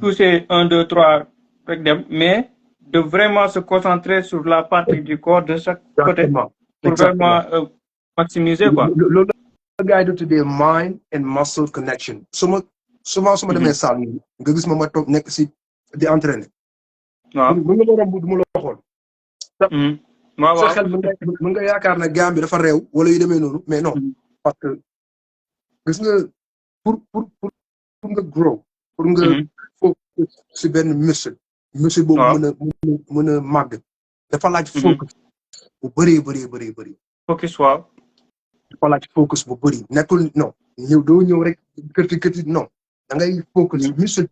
toucher 1 2 3 rek dem mais de vraiment se concentrer sur la partie du corps de chaque côté pour vraiment maximiser quoi. loolu la gars yi di tuddee mind and muscle connection souvent su ma demee salle nga gis ma toog nekk si di entraîner. waaw mën nga ma romb du ma la xool. waaw sa xel mën nga yaakaar ne gaam bi dafa réew wala yu demee noonu mais non parce que gis nga pour nga grow pour nga focus si benn muscle boobu mën a màgg dafa laaj focus bu bëri focus waaw dafa laaj focus bu bëri nekkul non doo ñëw rek kërti non da ngay focus muscle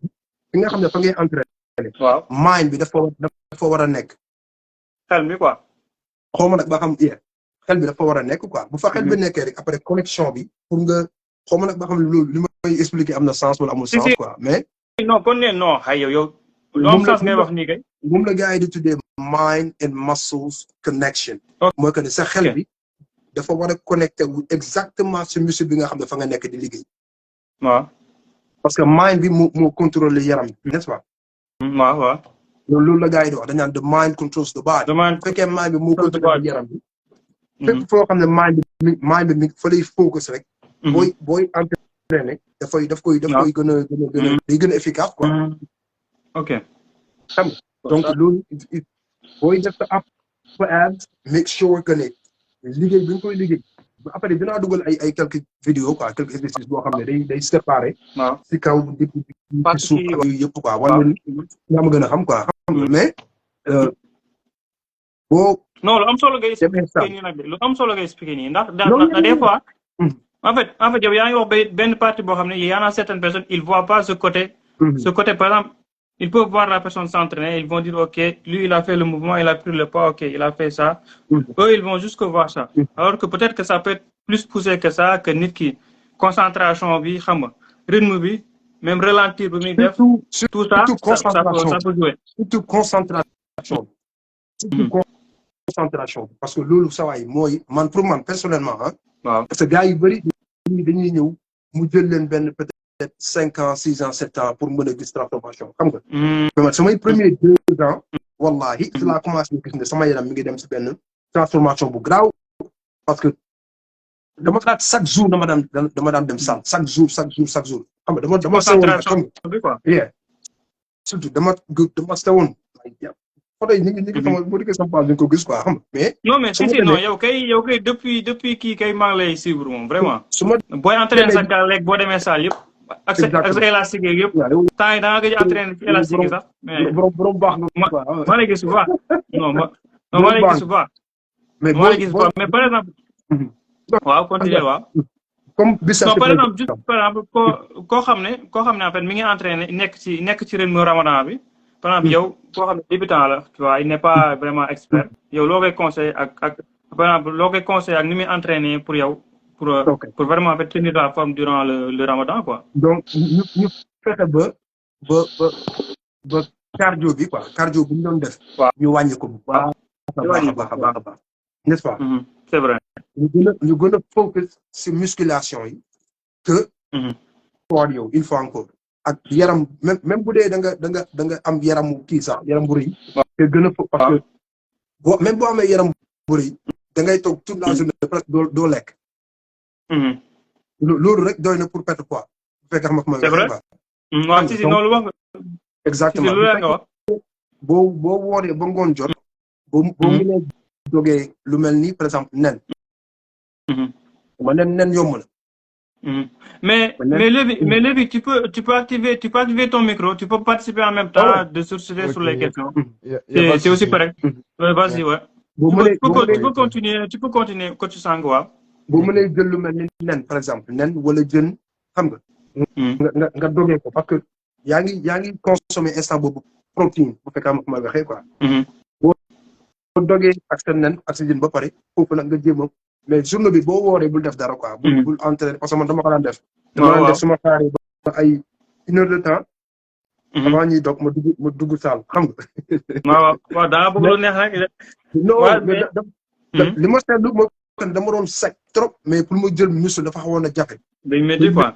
bi nga xam ne fa ngay entraîner waaw mind bi dafa war a nekk xel mi quoi xaw ma nag ba xam xel bi dafa war a nekk quoi bu fa xel bi nekkee rek après connexion bi pour nga xaw ma nag ba xam loolu li may expliquer am na sens wala amul sens quoi mais non kon ne non xay yow lu am sens ngay wax nii kay moom la gars yi di tuddee mind and muscles connection mooy que ne sa xel bi dafa war a connecté wu exactement si muscle bi nga xam ne fa nga nekk di liggéey waaw parce que mind bi moo contrôler yaram bi n'est-ce pas waaw loolu la gars yi di wax dañ naan the mind controls the body bu fekkee mind bi moo contrôler yaram bi fépp foo xam ne mind bi fa lay focus rek booy entraîner daf koy gën a day gën a efficace quoi ok xam nga donc loolu booy def sa upper abs make sure que ne liggéey bi nga koy liggéey après dinaa dugal ay quelques vidéos quoi quelques exercices boo xam ne day séparé si kaw di ci suuf ak yooyu yëpp quoi wala nga ma gën a xam quoi mais boo non lu am solo ngay expliqué nii nag lu am solo ngay expliqué nii ndax des fois en fait yow yaa ngi wax benn partie boo xam ne y en a certaines personnes ils voient pas ce côté par exemple ils peuvent voir la personne s'entraîner ils vont dire ok lui il a fait le mouvement il a pris le poids ok il a fait ça eux ils vont juste que voir ça alors que peut-être que ça peut être plus poussé que ça que nit ki concentration bi xam nga rythme bi même ralentir bu muy def surtout tout ça surtout concentration ça peut jouer. surtout concentration surtout concentration parce que loolu sa waay mooy man pour man personnellement ah. waaw parce que gars yu bëri dañuy ñëw mu jël leen benn peut-être 5 ans 6 ans 7 ans pour mën a gis transformation xam nga. mais man samay premier 2 ans. wallahi ci laa commencé gis ne sama yaram mi ngi dem si benn transformation bu graaw parce que dama xalaat chaque jour dama daan dem salle chaque jour xam nga dama concentration bi quoi. yeah surtout dama sewoon. photo yi ñu ngi sama boo dikkee sama page ñu ko gis quoi xam nga mais. non mais si non yow kay depuis kii kay maa ngi lay suivre moom vraiment. su ma booy entraîné sa gars léegi boo demee salle yëpp. ak sa élastique yeeg yëpp. temps yi da nga gëj a entraîné ci élastique yi sax. mais borom baax nga quoi. maa lay gis bu baax. non maa lay gis bu baax. mais maa lay gis bu baax mais par exemple. waaw continuer waaw. comme bis non par exemple juste par exemple koo xam ne en fait mi ngi entraîné nekk ci rythme ramadan bi. par exemple yow koo xam ne débutant la tu vois il n'est pas vraiment expert yow loo koy conseillé ak par exemple loo koy conseillé ak ni muy entraîner pour yow pour vraiment en fait tenir la forme durant le ramadan quoi. donc ñu fexe ba cardio bi quoi cardio bu ñu doon def. waaw ñu wàññi ko bu baax a baax n'est-ce pas. c'est vrai. ñu gën a focus sur musculation yi que. sport yow une fois encore. ak yaram même bu dee da nga am yaramu kii sax yaram bu rëy. te gën a parce que même boo amee yaram bu rëy da ngay toog toute la journée presque doo lekk. loolu rek doy na pour perdre poids. bu fekkee xam nga c'est vrai waaw si noonu wax nga. exactement lu nga wax. boo wooree ba ngoon jot. boo mënee dogee lu mel ni par exemple nen. ma nen yomb na. Mais Lévi, tu peux activer ton micro, tu peux participer en même temps de sourciller sur les questions. C'est aussi correct. Vas-y, ouais. Tu peux continuer, coach Sangwa. Boo mënee jël lu mel ni nen par exemple nen wala jën xam nga. nga dogee ko parce que yaa ngi consommer instant boobu protéine bu fekkee ma waxee quoi. boo dogee ak sa nen ak sa jën ba pare foofu nag nga jéem a mais journée bi boo wooree bul def dara quoi. bul entraîner parce que man dama ko daan def. dama daan def suma xaaree ba ay 1 heure de temps. avant ñuy dog ma dugg saal xam nga. waaw daa bëgg lu neex rek. non mais li ma seetlu ma dama doon sec trop mais pour ma jël muscle dafa xawoon a jafe. day métti quoi.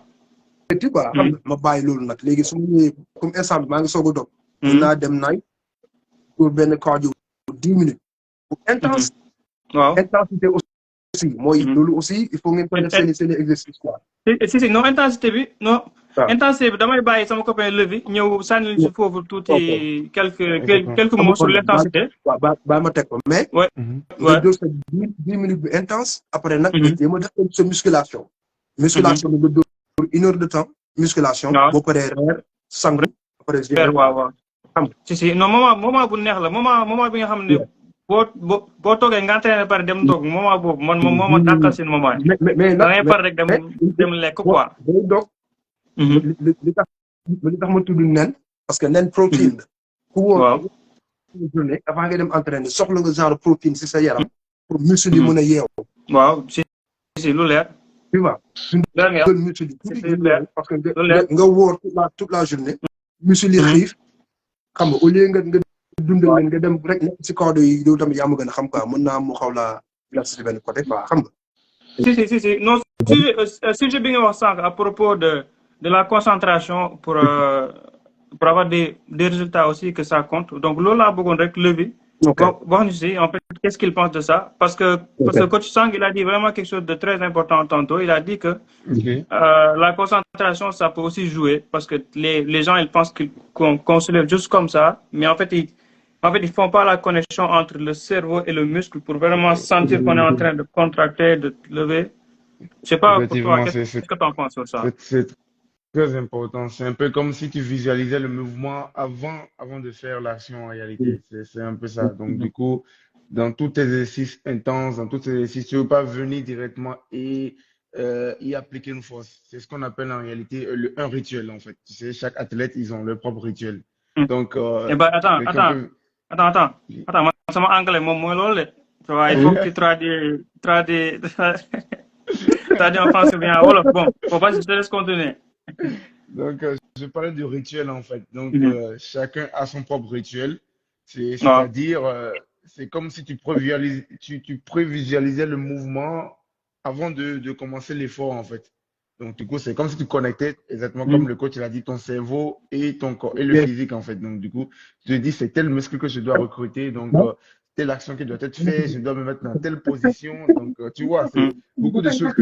métti quoi xam nga ma bàyyi loolu nag léegi su ma ñëwee comme instant bi maa ngi soog a dog. mën naa dem naaj pour benn cardio 10 minutes. bu intense. waaw intensité aussi mooy loolu aussi il faut ngeen koy def seen exercice quoi. si non intensité bi non. intensité bi damay bàyyi sama copain Lévi ñëw sànni ci foofu tuuti quelques mots sur l'intensité. waaw ba ma teg ko mais. ouais nga jël sa 10 minutes bi intense. après nag nga jéem a def sa musculation. musculation bi nga dóor 1 heure de temps. musculation boo paree reer sangu. après waaw si non moment bu neex la moment bi nga xam ne. boo toogee nga entraîné pare dem toog moment boobu man moom moo ma dàqal seen moment yi. mais da ngay pare rek dem lekk quoi. day dog. li tax ma tudd nen. parce que nen protéine la. ku wóor journée avant nga dem entraîné soxla nga genre protéine si sa yaram. pour muscle yi mën a yeewu. waaw si lu leer. tu vois. leer nga jël muscle yi parce que nga wóor toute la journée. muscle yi xiif xam nga au lieu nga dundal leen nga dem rek nekk si kaw yi loolu tamit yaa ma gën a xam quoi mën naa mu xaw la si benn côté quoi xam nga. si non sujet bi nga wax sànq à propos de la concentration pour avoir des résultats aussi que ça compte donc loolu laa bëggoon rek Lévi. wax ñu si en fait qu'est-ce qu'il pense de ça parce que coach Sang il a dit vraiment quelque chose de très important tantôt il a dit que la concentration ça peut aussi jouer parce que les gens ils pensent qu'on se lève juste comme ça mais en fait ils font pas la connexion entre le cerveau et le muscle pour vraiment sentir qu'on est en train de contracter, de lever. Je sais pas pour toi, qu'est-ce que tu en penses sur ça? C'est très important. C'est un peu comme si tu visualisais le mouvement avant de faire l'action en réalité. C'est un peu ça. Donc du coup, dans tous tes exercices intenses, dans tous tes exercices, tu ne veux pas venir directement et y appliquer une force. C'est ce qu'on appelle en réalité un rituel en fait. Tu sais, chaque athlète, ils ont leur propre rituel. Donc, Attends, sama anglais moom mooy loolu de. Tu vois, il faut que tu traduis en français bien wolof. Bon, vas-y, je te laisse continuer. Donc, je parlais du rituel en fait. Donc, Mhm. chacun a son propre rituel. Ouais. C'est-à-dire, c'est comme si tu prévisualisais le mouvement avant de commencer l'effort en fait. Donc, du coup, c'est comme si tu connectais exactement comme Mhm. le coach l'a dit, ton cerveau et ton corps et le Yeah. physique en fait. Donc, du coup, tu te dis, c'est tel muscle que je dois recruter. Donc, telle action qui doit être faite, je dois me mettre dans telle position. Donc, tu vois, c'est Mhm. beaucoup de choses Ouais, ouais. que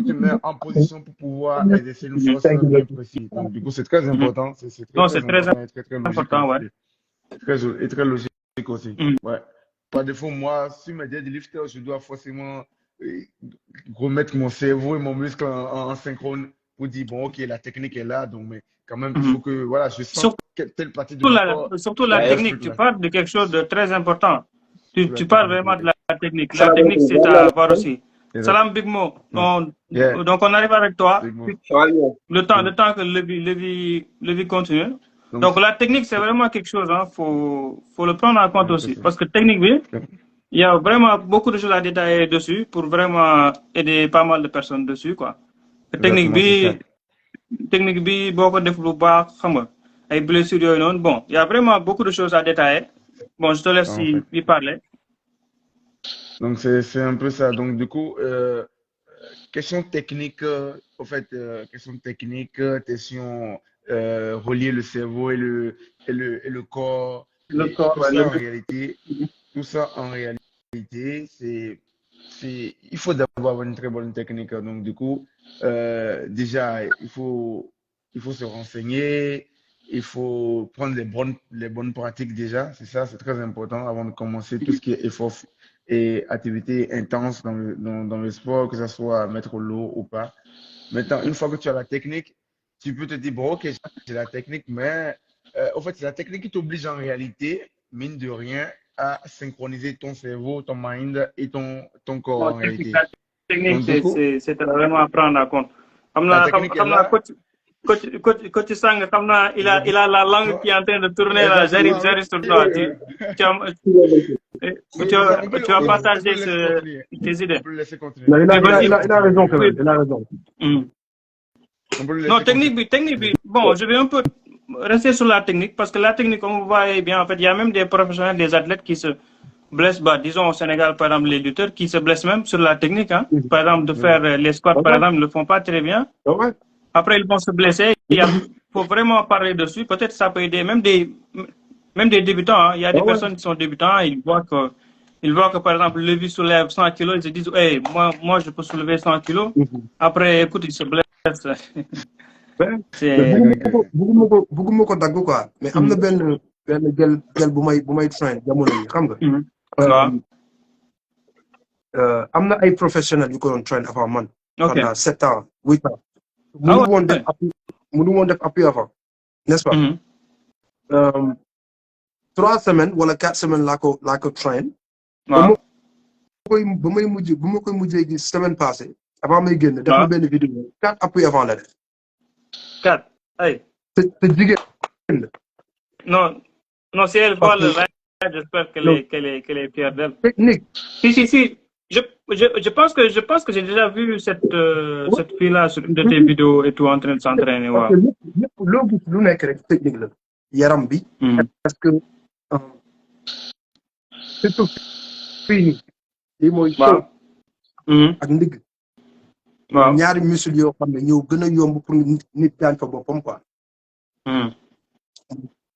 tu mets en position pour pouvoir exercer une Mhm. force bien précise. Donc, du coup, c'est très Mhm. important. C'est très, Non, très c'est très important et très, très logique important, ouais. aussi. Et très logique aussi. Mhm. Ouais. Par défaut, moi, sur mes deadlifters, je dois forcément euh, remettre mon cerveau et mon muscle en synchrone pour dire, bon, OK, la technique est là. Donc, mais quand même, il Mhm. faut que, voilà, je sens Surtout telle partie de mon corps, surtout la il y a ce technique. Tu truc-là. parles de quelque chose de très important. Sur la Tu parles technique, vraiment oui. de la technique. La technique, c'est à voir aussi. Exact. Salam Big Mo. Donc, yeah, Donc, on arrive avec toi. big move. Le temps que Levi continue. Donc, Donc, la technique, c'est vraiment quelque chose. Hein. Faut le prendre en compte donc, aussi. Parce que technique, oui, il y a vraiment beaucoup de choses à détailler dessus pour vraiment aider pas mal de personnes dessus, quoi. exactement, c'est ça. Technique bi, beaucoup de lu baax, xam nga, ay blessures yooyu noonu. Bon, il y a vraiment beaucoup de choses à détailler. Bon, je te laisse En fait. y parler. Donc, c'est un peu ça. Donc, du coup, question technique, question technique, question relier le cerveau et le corps, Le et corps, ouais, tout ça en réalité, il faut d'abord avoir une très bonne technique. Donc, du coup, déjà, il faut se renseigner, il faut prendre les bonnes pratiques déjà. C'est ça, c'est très important avant de commencer tout ce qui est effort et activité intense dans le sport, que ce soit mettre l'eau ou pas. Maintenant, une fois que tu as la technique, tu peux te dire, bon, ok, j'ai la technique, mais en fait, c'est la technique qui t'oblige en réalité, mine de rien, à synchroniser ton cerveau, ton mind et ton corps bon, en réalité. la technique, Donc, du coup, c'est vraiment à prendre en compte. la technique est là. Coach Sang, il a la langue qui est en train de tourner là. Exactement, J'arrive sur oui, toi. oui, Tu, as, oui, c'est ça. tu as On peut partagé le laisser continuer. tes On idées. peut le laisser continuer. Non, Mais vas-y, il a raison quand même. Il a raison. On peut le non, laisser continuer. bon, je vais un peu rester sur la technique parce que la technique, comme vous voyez bien, en fait, il y a même des professionnels, des athlètes qui se blessent, bah, disons au Sénégal, par exemple, les lutteurs qui se blessent même sur la technique. Hein. Par exemple, de faire les squats, par exemple, ils ne le font pas très bien. Ouais. Après, ils vont se blesser. Il faut vraiment parler dessus. Peut-être ça peut aider même des débutants. Hein. Il y a des personnes qui sont débutants, ils voient que par exemple, Levi soulève 100 kilos, ils se disent, hey, moi, je peux soulever 100 kilos. Après, écoute, ils se blessent. Mais C'est. bugguma ko dagg quoi. Mais am na benn gel bu may train jamono yi xam nga. waaw. Am na ay professionnels yu ko doon train avant man. Ok. Pendant 7 ans 8 ans. Ah ouais. Mënu woon def appui avant, n'est-ce pas? 3 semaines wala 4 semaines laa ko train. waaw. bu ma koy mujjee gis semaine passée avant may génn def na benn vidéo 4 appui avant la def. 4 ay. te jigéen la. Non, si elle voit le live, j'espère qu'elle est fière d'elle. Technique. Si. Je pense que j'ai déjà vu cette fille-là sur une de tes vidéos et tout en train de s'entraîner. Parce que lépp loo gis lu nekk rek technique la. Yaram bi. Parce que surtout fii nii. lii mooy soo ak ndigg. waaw ñaari muscle yoo xam ne ñoo gën a yomb pour nit daan fa boppam quoi.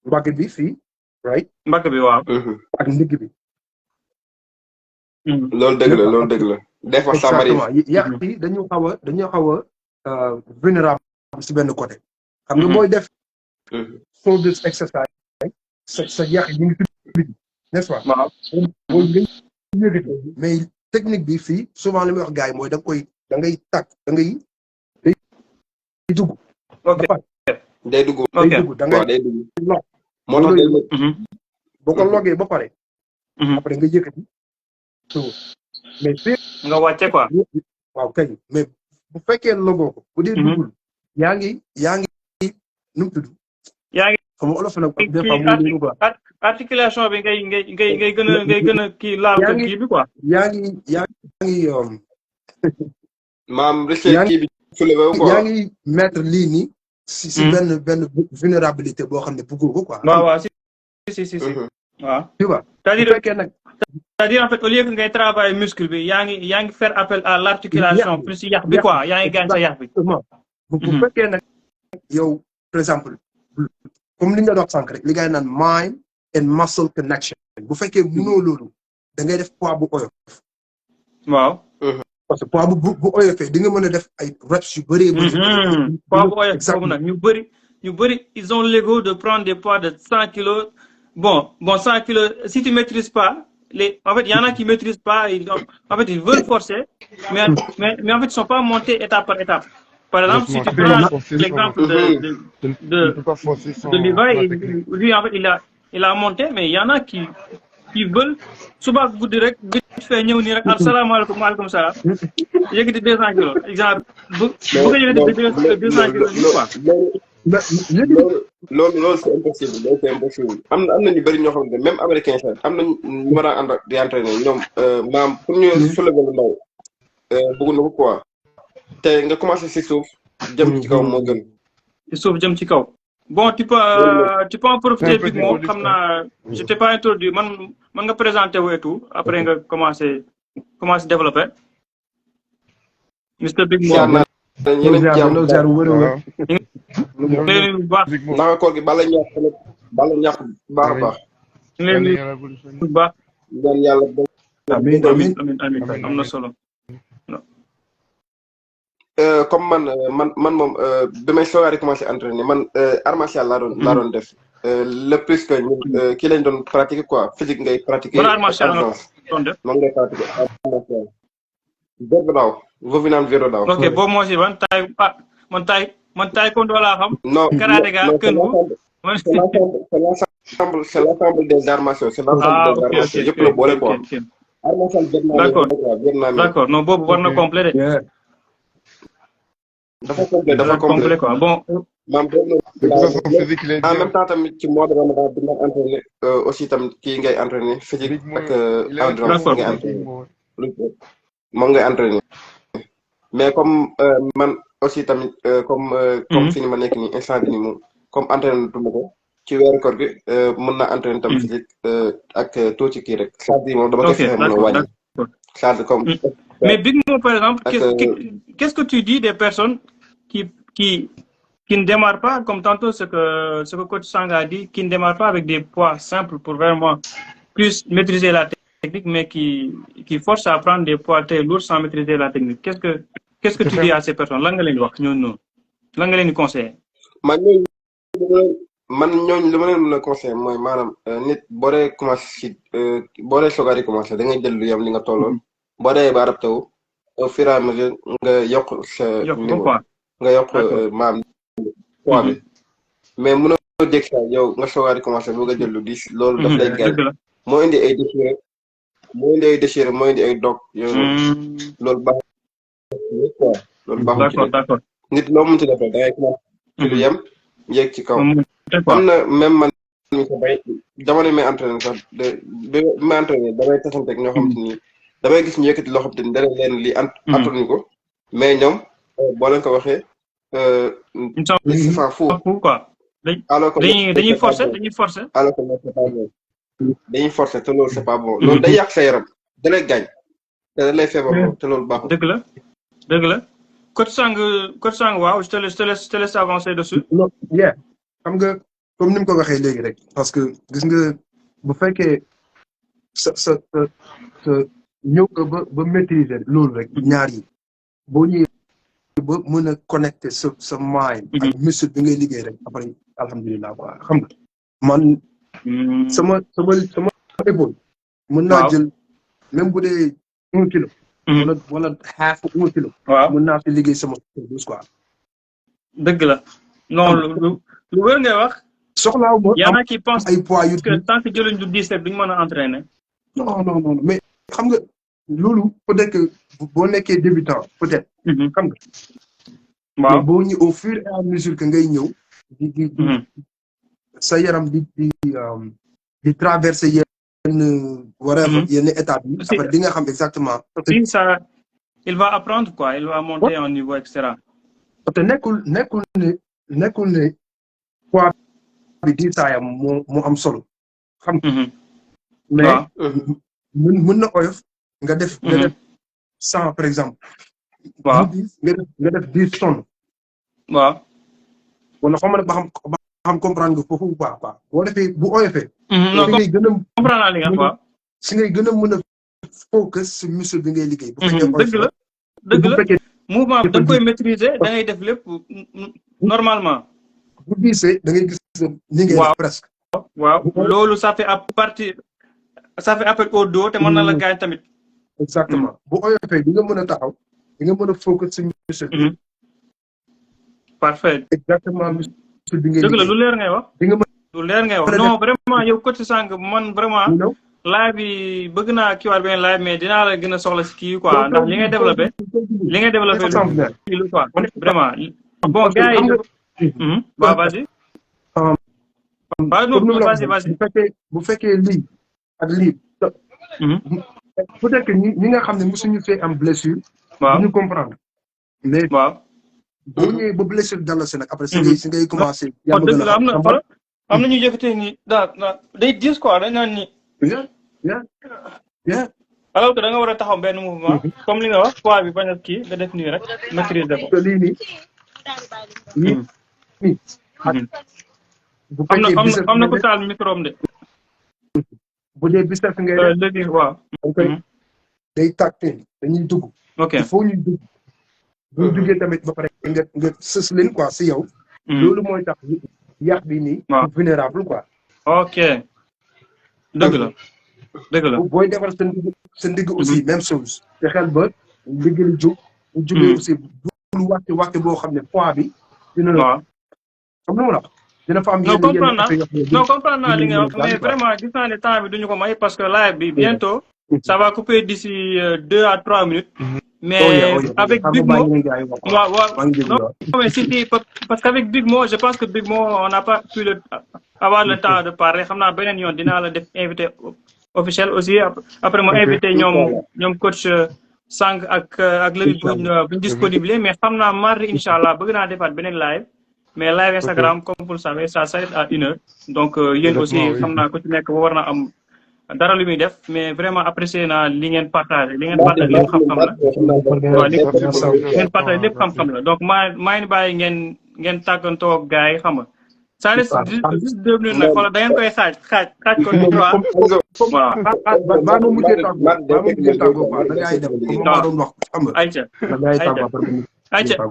mbagg bi fii. right. mbagg bi waaw. ak ndigg bi. loolu dëgg la des fois ça m'arrive. yàq yi dañoo xaw a vulnérable si benn côté. xam nga booy def. shoulders exercise. sa yàq yi ñu ngi tudd n'est-ce pas. waaw. mais technique bi fii souvent li may wax gars yi mooy da ngay day dugg. ok day dugg. da ngay log. moo tax boo ko logee ba pare. après nga yëkkati. mais fii nga wàcce quoi. waaw kay mais bu fekkee logoo ko. bu dee duggul yaa ngi nu mu tudd. yaa ngi xam nga olof nag des fois mu quoi. articulation bi ngay gën a kii laal ko kii bi quoi. yaa ngi maam recherche kii bi soulevé wu quoi. yaa ngi mettre lii nii si benn vulnérabilité boo xam ne bëggoo ko quoi. waaw si. waaw. tu vois c'est-à-dire bu fekkee nag. c'est-à-dire en fait au lieu que ngay travailler muscle bi yaa ngi faire appel à l'articulation plus yax bi quoi yaa ngi gaañ sa yax bi. bu fekkee nag yow par exemple comme li nga doon wax sànq rek li ngay naan mind and muscle connection bu fekkee mënoo loolu da ngay def poids bu oyof. waaw. parce que poids bu oyofee di nga mën a def ay reps yu bëree bëri. poids bu oyof boobu nag ñu bëri ils ont l'ego de prendre des poids de 100 kilos bon 100 kilos si tu maîtrises pas en fait il y en a qui maîtrisent pas en fait ils veulent forcer mais en fait ils sont pas montés étape par étape. Par exemple, si tu prends l'exemple de Levi, lui en fait il a monté mais il y en a qui veulent suba guddi rek vite fait ñëw nii rek asalaamaaleykum maaleykum salaam yëkkati 200 kilos exemple bu ko yëkkati 200 kilos nii quoi. loolu c'est impossible am na ñu bëri ñoo xam ne même américain sax am na ñu war a ànd di entraîner ñoom maam pour ñu soulever lu ndaw bëgg na ko quoi te nga commencé si suuf jëm ci kaw moo gën. si suuf jëm ci kaw. Bon, tu peux en profiter Big Mo, comme je t'ai pas introduit, man nga présenter et tout, après nga commencer développer. Mr. Big Mo. Naka koor gi bala ñàkk baax a baax. Ñaan yàlla amiin am na solo. comme man moom bi may soogaat di commencé entraîner man art martial laa doon def le plus que ñun kii lañ doon pratiquer quoi physique ngay pratiquer. art martial moom ngay pratiquer art martial. Véro daaw Vovinam Véro daaw. ok boobu moo si man taekwondo laa xam. non karaté ga kën bu. c'est l'ensemble des arts martiaux c'est l'ensemble des arts martiaux yëpp la boole quoi. art martial d'accord non boobu war na compléter. dafa complet quoi bon. en même temps tamit ci mois de Ramadan bi nga entraîné aussi tamit kii ngay entraîné physique ak endurance ngay entraîné moom ngay entraîné mais comme man aussi tamit comme fi ni ma nekk nii instant bi nii moom comme entraîné tuma ko ci weeru koor gi mën naa entraîné tamit physique ak tuuti kii rek saa bi moom dama koy fexe mën a wàññi saa comme mais Big Mo par exemple qu'est-ce que tu dis des personnes qui ne démarrent pas comme tantôt ce que coach Sang a dit, qui ne démarrent pas avec des poids simples pour vraiment plus maîtriser la technique, mais qui forcent à prendre des poids très lourds sans maîtriser la technique. Qu'est-ce que tu dis à ces personnes? Lan nga leen wax ñooñu lan nga leen di conseiller? man ñooñu li ma leen mën a conseiller mooy maanaam nit boo dee commencé boo dee soogaat di commencé da ngay jël lu yem li nga tolloon boo dee ba adapté wu au fur et à mesure nga yokk sa niveau nga yokk maam poids bi mais mënoo dégg sa yow nga soogaat di commencé bëgg a jël lu diis loolu daf lay gaañ moo indi ay déchiré moo indi ay dog yooyu loolu baax quoi loolu baaxul d'accord nit loo mënti defee da ngay commencé ci lu yem yéeg ci kaw am na même man ñu ko bay jamono may entraîné sax bi may entraîné damay tasante ak ñoo xam te ni damay gis ñu yëkkati loo xam te ni dara leen li antuñu ko mais ñoom boo leen ko waxee ils s'en foutent quoi alors que dañuy forcer alors que c'est pas bon dañuy forcer te loolu c'est pas bon loolu day yàq sa yaram da lay gaañ te da lay feebar te loolu baaxul dëgg la coach Sang waaw je te laisse avancer dessus non xam nga comme ni mu ko waxee léegi rek parce que gis nga bu fekkee sa ñëw nga ba maîtriser loolu rek ñaar yi boo ñëwee ba mën a connecter sa mind ak muscle bi ngay liggéey rek après alhamdulilah quoi xam nga man sama épaule mën naa jël même bu dee 1 kilo wala half 1 kilo mën naa fi liggéey sama douze quoi dëgg la non lu wér ngay wax soxlaaw ma y en a qui pensent ay poids yu que tant que jëluñ du 10 rek duñ mën a entraîner non mais xam nga loolu peut-être que boo nekkee débutant peut-être xam nga waaw boo ñu au fur et à mesure que ngay ñëw di sa yaram di traverser yenn whatever yenn étapes yi après di nga xam exactement si ça il va apprendre quoi il va monter en niveau etc parce que nekkul ne poids bi diisaayam moo am solo xam mais mën na oyof nga def 100 par exemple waaw nga def 10 tonnes waaw wala xam nga ba xam comprendre nga foofu bu baax boo defee bu oyofee non ngay gën a comprendre naa li nga wax si ngay gën a mën a focus si muscle bi ngay liggéey bu fekkee dëgg la mouvement bi da nga koy maîtriser da ngay def lépp normalement bu diisee da ngay gis ni ngay def presque waaw loolu ça fait appel au dos te mën na la gaañ tamit exactement bu oyofee di nga mën a taxaw di nga mën a focus si muscle bi parfait exactement muscle bi ngay dëgg la lu leer ngay wax di nga lu leer ngay wax non vraiment yow coach Sang man vraiment live bi bëgg naa kiiwaat benn live mais dinaa la gën a soxla si kii quoi ndax li ngay développé lu quoi vraiment bon gars yi waaw vas-y bu fekkee lii ak lii peut-être que ñi nga xam ne mosuñu fee am blessure waaw ñu comprendre mais waaw boo ñëwee ba blessure dal la si nag après si ngay commencé dëgg la am na ñu yëkkatee ni day diis quoi dañ naan ni alors que da nga war a taxaw benn mouvement comme li nga wax poids bi bañ a kii nga def nii rek maîtriser ko lii bu fekkee am na ku taal micro am de bu dee biceps ngay def léegi waaw day tactile dañuy dugg ok il faut ñuy dugg bu ñu duggee tamit ba pare nga sës leen quoi si yow loolu mooy tax yàq bi nii vulnérable quoi ok dëgg la booy defar sa ndigg aussi même chose te xel ba ndigg li jóg bu jógee aussi bul wàcce boo xam ne poids bi dina la xam lu mu la dina fa am non comprendre naa li nga wax mais vraiment gis naa ne temps bi duñu ko may parce que live bi bientôt ça va couper d'ici 2 à 3 minutes mais avec Big Mo non mais si parce qu'avec Big Mo je pense que Big Mo on n'a pas pu avoir le temps de parler xam naa beneen yoon dinaa la def invité officiel aussi après mo invité ñoom coach Sang ak Levi buñ disponible mais xam naa mardi inchallah bëgg naa defaat beneen live mais live Instagram comme vous le savez ça s'arrête à 1 heure donc yéen aussi xam naa ku ci nekk war na am dara lu muy def mais vraiment apprécié naa li ngeen partagé lépp xam-xam la waaw li ngeen partagé lépp xam-xam la donc maa ngi bàyyi ngeen tàggantoo ak gars yi xam nga ça reste juste 2 minutes nag wala da ngeen koy xaaj ko ni waaw baa mu mujjee tàggoo quoi da ngay dem comme ma doon wax xam nga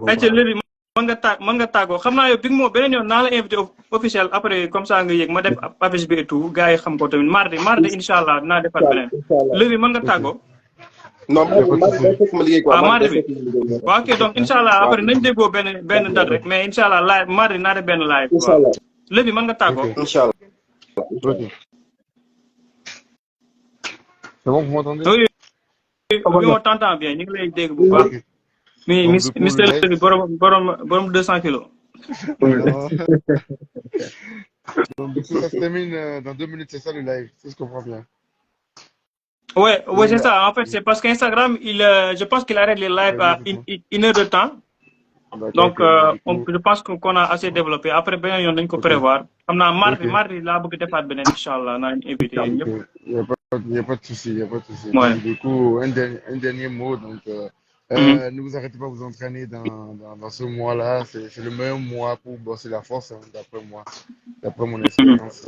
ayca léegi mën nga tàggoo xam naa yow Big Mo beneen yoon naa la invité officiel après comme ça nga yëg ma def affiche bi et tout gars yi xam ko tamit mardi incha allah dinaa defaat beneen léegi mën nga tàggoo non ma liggéey quoi mardi bi waaw ok donc incha allah après nañ déggoo benn date rek mais incha allah live mardi naa def benn live léegi mën nga tàggoo incha allah c'est bon vous m'entendez oui on t'entend bien ñu ngi lay dégg bu baax mais Mister Lévi borom 200 kilos. Donc, du coup, ça se termine dans 2 minutes, c'est ça le live, si je comprends bien. Ouais, c'est ça. En fait, c'est parce qu'Instagram, je pense qu'il arrête les lives à 1 heure de temps. Donc, je pense qu'on a assez développé. Après, on a qu'on prévoir. On a mardi, là, beaucoup de faire ben, Inch'Allah, on a invité. Il n'y a pas de souci, Ouais. Du coup, un dernier mot, donc. Ne vous arrêtez pas à vous entraîner dans ce mois-là. C'est le meilleur mois pour bosser la force, hein, d'après moi. D'après mon expérience,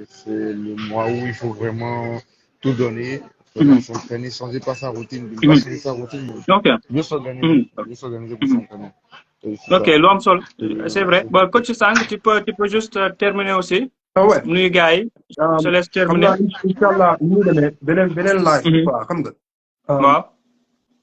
c'est le mois où il faut vraiment tout donner, s'entraîner, changer pas sa routine. Pas changer sa routine, mais mieux s'organiser pour s'entraîner. Ok, l'homme sol, c'est vrai. Bon, coach Sang, tu peux juste terminer aussi. Ah ouais. Nous, gars, je laisse terminer. Inch'Allah, nous, beneen live, quoi, xam nga. Waaw.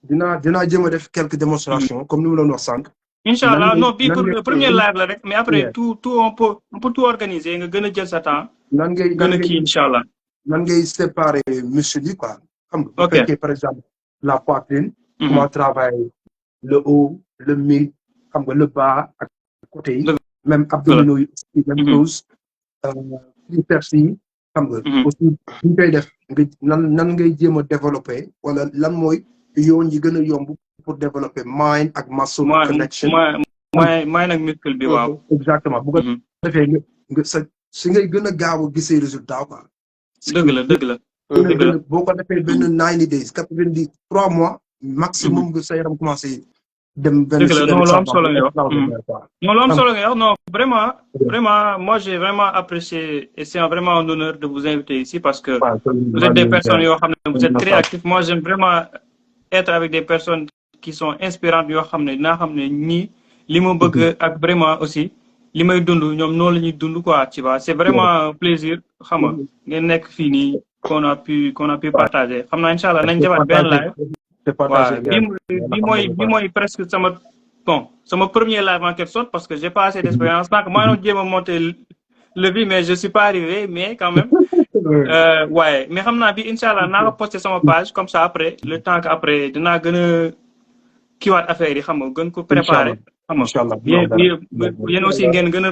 dinaa jéem a def quelques démonstrations comme ni mu doon wax sànq. Inch'Allah non bii pour premier live la rek mais après tout on peut tout organiser nga gën a jël sa temps. nan ngay gën a kii Inch'Allah. nan ngay séparer muscle yi quoi. xam nga bu fekkee par exemple la poitrine. comment travailler le haut le mid xam nga le bas ak côté yi. même abdominaux yi même chose. triceps yi xam nga. aussi bu ñu koy def nga nan ngay jéem a développer wala lan mooy. yoon yi gën a yomb pour développer mind ak muscle connection may nag muscle bi waaw. exactement bu ko defee nga si ngay gën a gaaw a gisee résultat quoi. dëgg la dëgg la. dëgg la boo ko defee benn 90 days 3 mois maximum nga sa yaram commencé dem benn. dëgg la non lu am solo nga wax non lu am solo nga wax non vraiment moi j'ai vraiment apprécié et c'est vraiment un honneur de vous inviter ici parce que vous êtes des personnes yoo xam ne vous êtes très actifs. Moi j'aime vraiment être avec des personnes qui sont inspirantes yoo xam ne dinaa xam ne ñii li ma bëgg ak vraiment aussi li may dund ñoom noonu la ñuy dund quoi tu vois c'est vraiment un plaisir xam nga ngeen nekk fii nii qu'on a pu partager xam naa incha allah nañ defaat benn live. waaw bi mooy presque sama premier live en quelque sorte parce que j'ai pas assez d'expérience tant que maa ngi doon jéem a monter le vie mais je suis pas arrivé mais quand même waaye mais xam naa bi incha allah naa ko poster sama page comme ça après le temps que après dinaa gën a kiiwaat affaire yi xam nga gën ko préparer xam nga yéen aussi ngeen gën a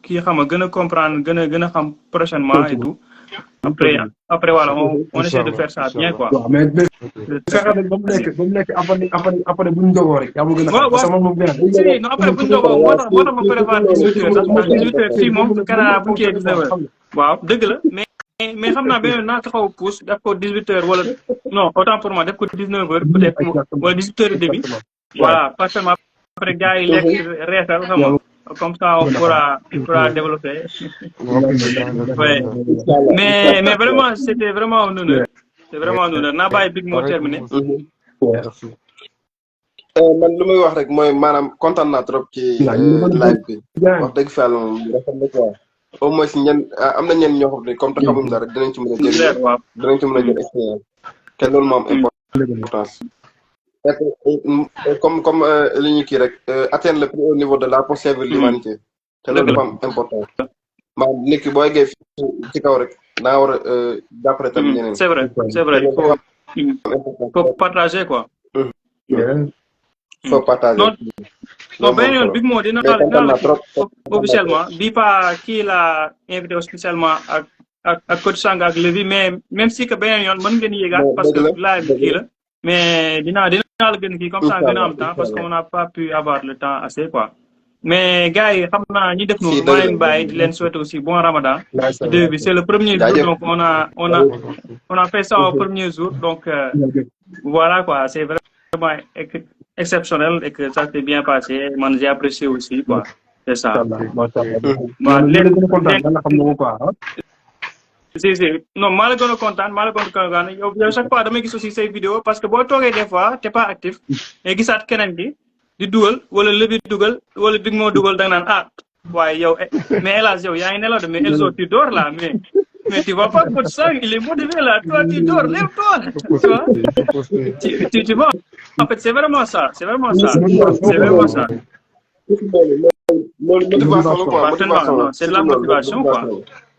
kii xam nga gën a comprendre gën a xam prochainement et tout après voilà on essaie de faire ça bien quoi. waaw mais fexe ba mu nekk après bu ñu dogoo rek. yaa ma gën a xam parce que moom si non après bu ñu dogoo moo tax ma préparé 18 heures sax 18 heures fii moom Canada bu kii 19 heures waaw dëgg la mais xam naa beneen naa ko xaw a pousse def ko 18 heures wala non autant pour moi def ko 19 heures peut-être wala 18 heures et demi voilà parfaitement après gars yi lekk reesal xam nga comme ça on pourra développer. Ouais. Mais vraiment c'était vraiment un honneur. C'est vraiment un honneur naa bàyyi Big moo terminé. man lu muy wax rek mooy maanaam kontaan naa trop ci live bi wax dëgg fa yàlla moom rafet na quoi au moins ñen am na ñenn ñoo xam ne comme te xamuñ dara dinañ ci mën a jël dinañ ci mën a jël expérience te loolu moom importance comme li ñu kii rek atteindre le plus haut niveau de la pour servir l'humanité te loolu dafa am important maanaam nit ki boo eggee ci kaw rek da nga war a jàppale tamit ñeneen. C'est vrai il faut partager quoi. faut partager. non benn yoon Big Mo dina la officiellement bii pas kii la invité spécialement ak coach Sanga ak Lévi mais même si que beneen yoon mën ngeen yéegaat parce que live bi kii la mais dinaa la gën kii comme ça gën a am temps parce qu'on n'a pas pu avoir le temps assez quoi mais gars yi xam naa ñi def noonu maa leen bàyyi di leen souhaiter aussi bon Ramadan ci début bi c'est le premier jour donc on a fait ça au premier jour donc voilà quoi c'est vraiment exceptionnel et que ça s'est bien passé man j'ai apprécié aussi quoi c'est ça si non maa la gën a kontaan yow chaque fois damay gis aussi say vidéo parce que boo toogee des fois t'es pas actif mais gisaat keneen gi di dugal wala Lévi dugal wala Big Mo dugal da nga naan waaye yow mais hélas yow yaa ngi nelaw de mais Elzo tu dors là mais tu vois pas coach Sang il est motivé là toi tu dors lève-toi tu vois en fait c'est vraiment ça c'est vraiment ça c'est de la motivation quoi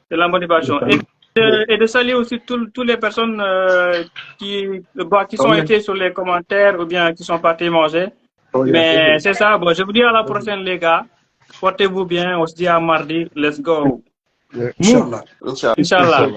c'est la motivation et de saluer aussi toutes les personnes qui sont été sur les commentaires ou bien qui sont partis manger. Mais c'est ça, bon, je vous dis à la prochaine les gars. Portez-vous bien, on se dit à mardi. Let's go. Inch'Allah. Inch'Allah.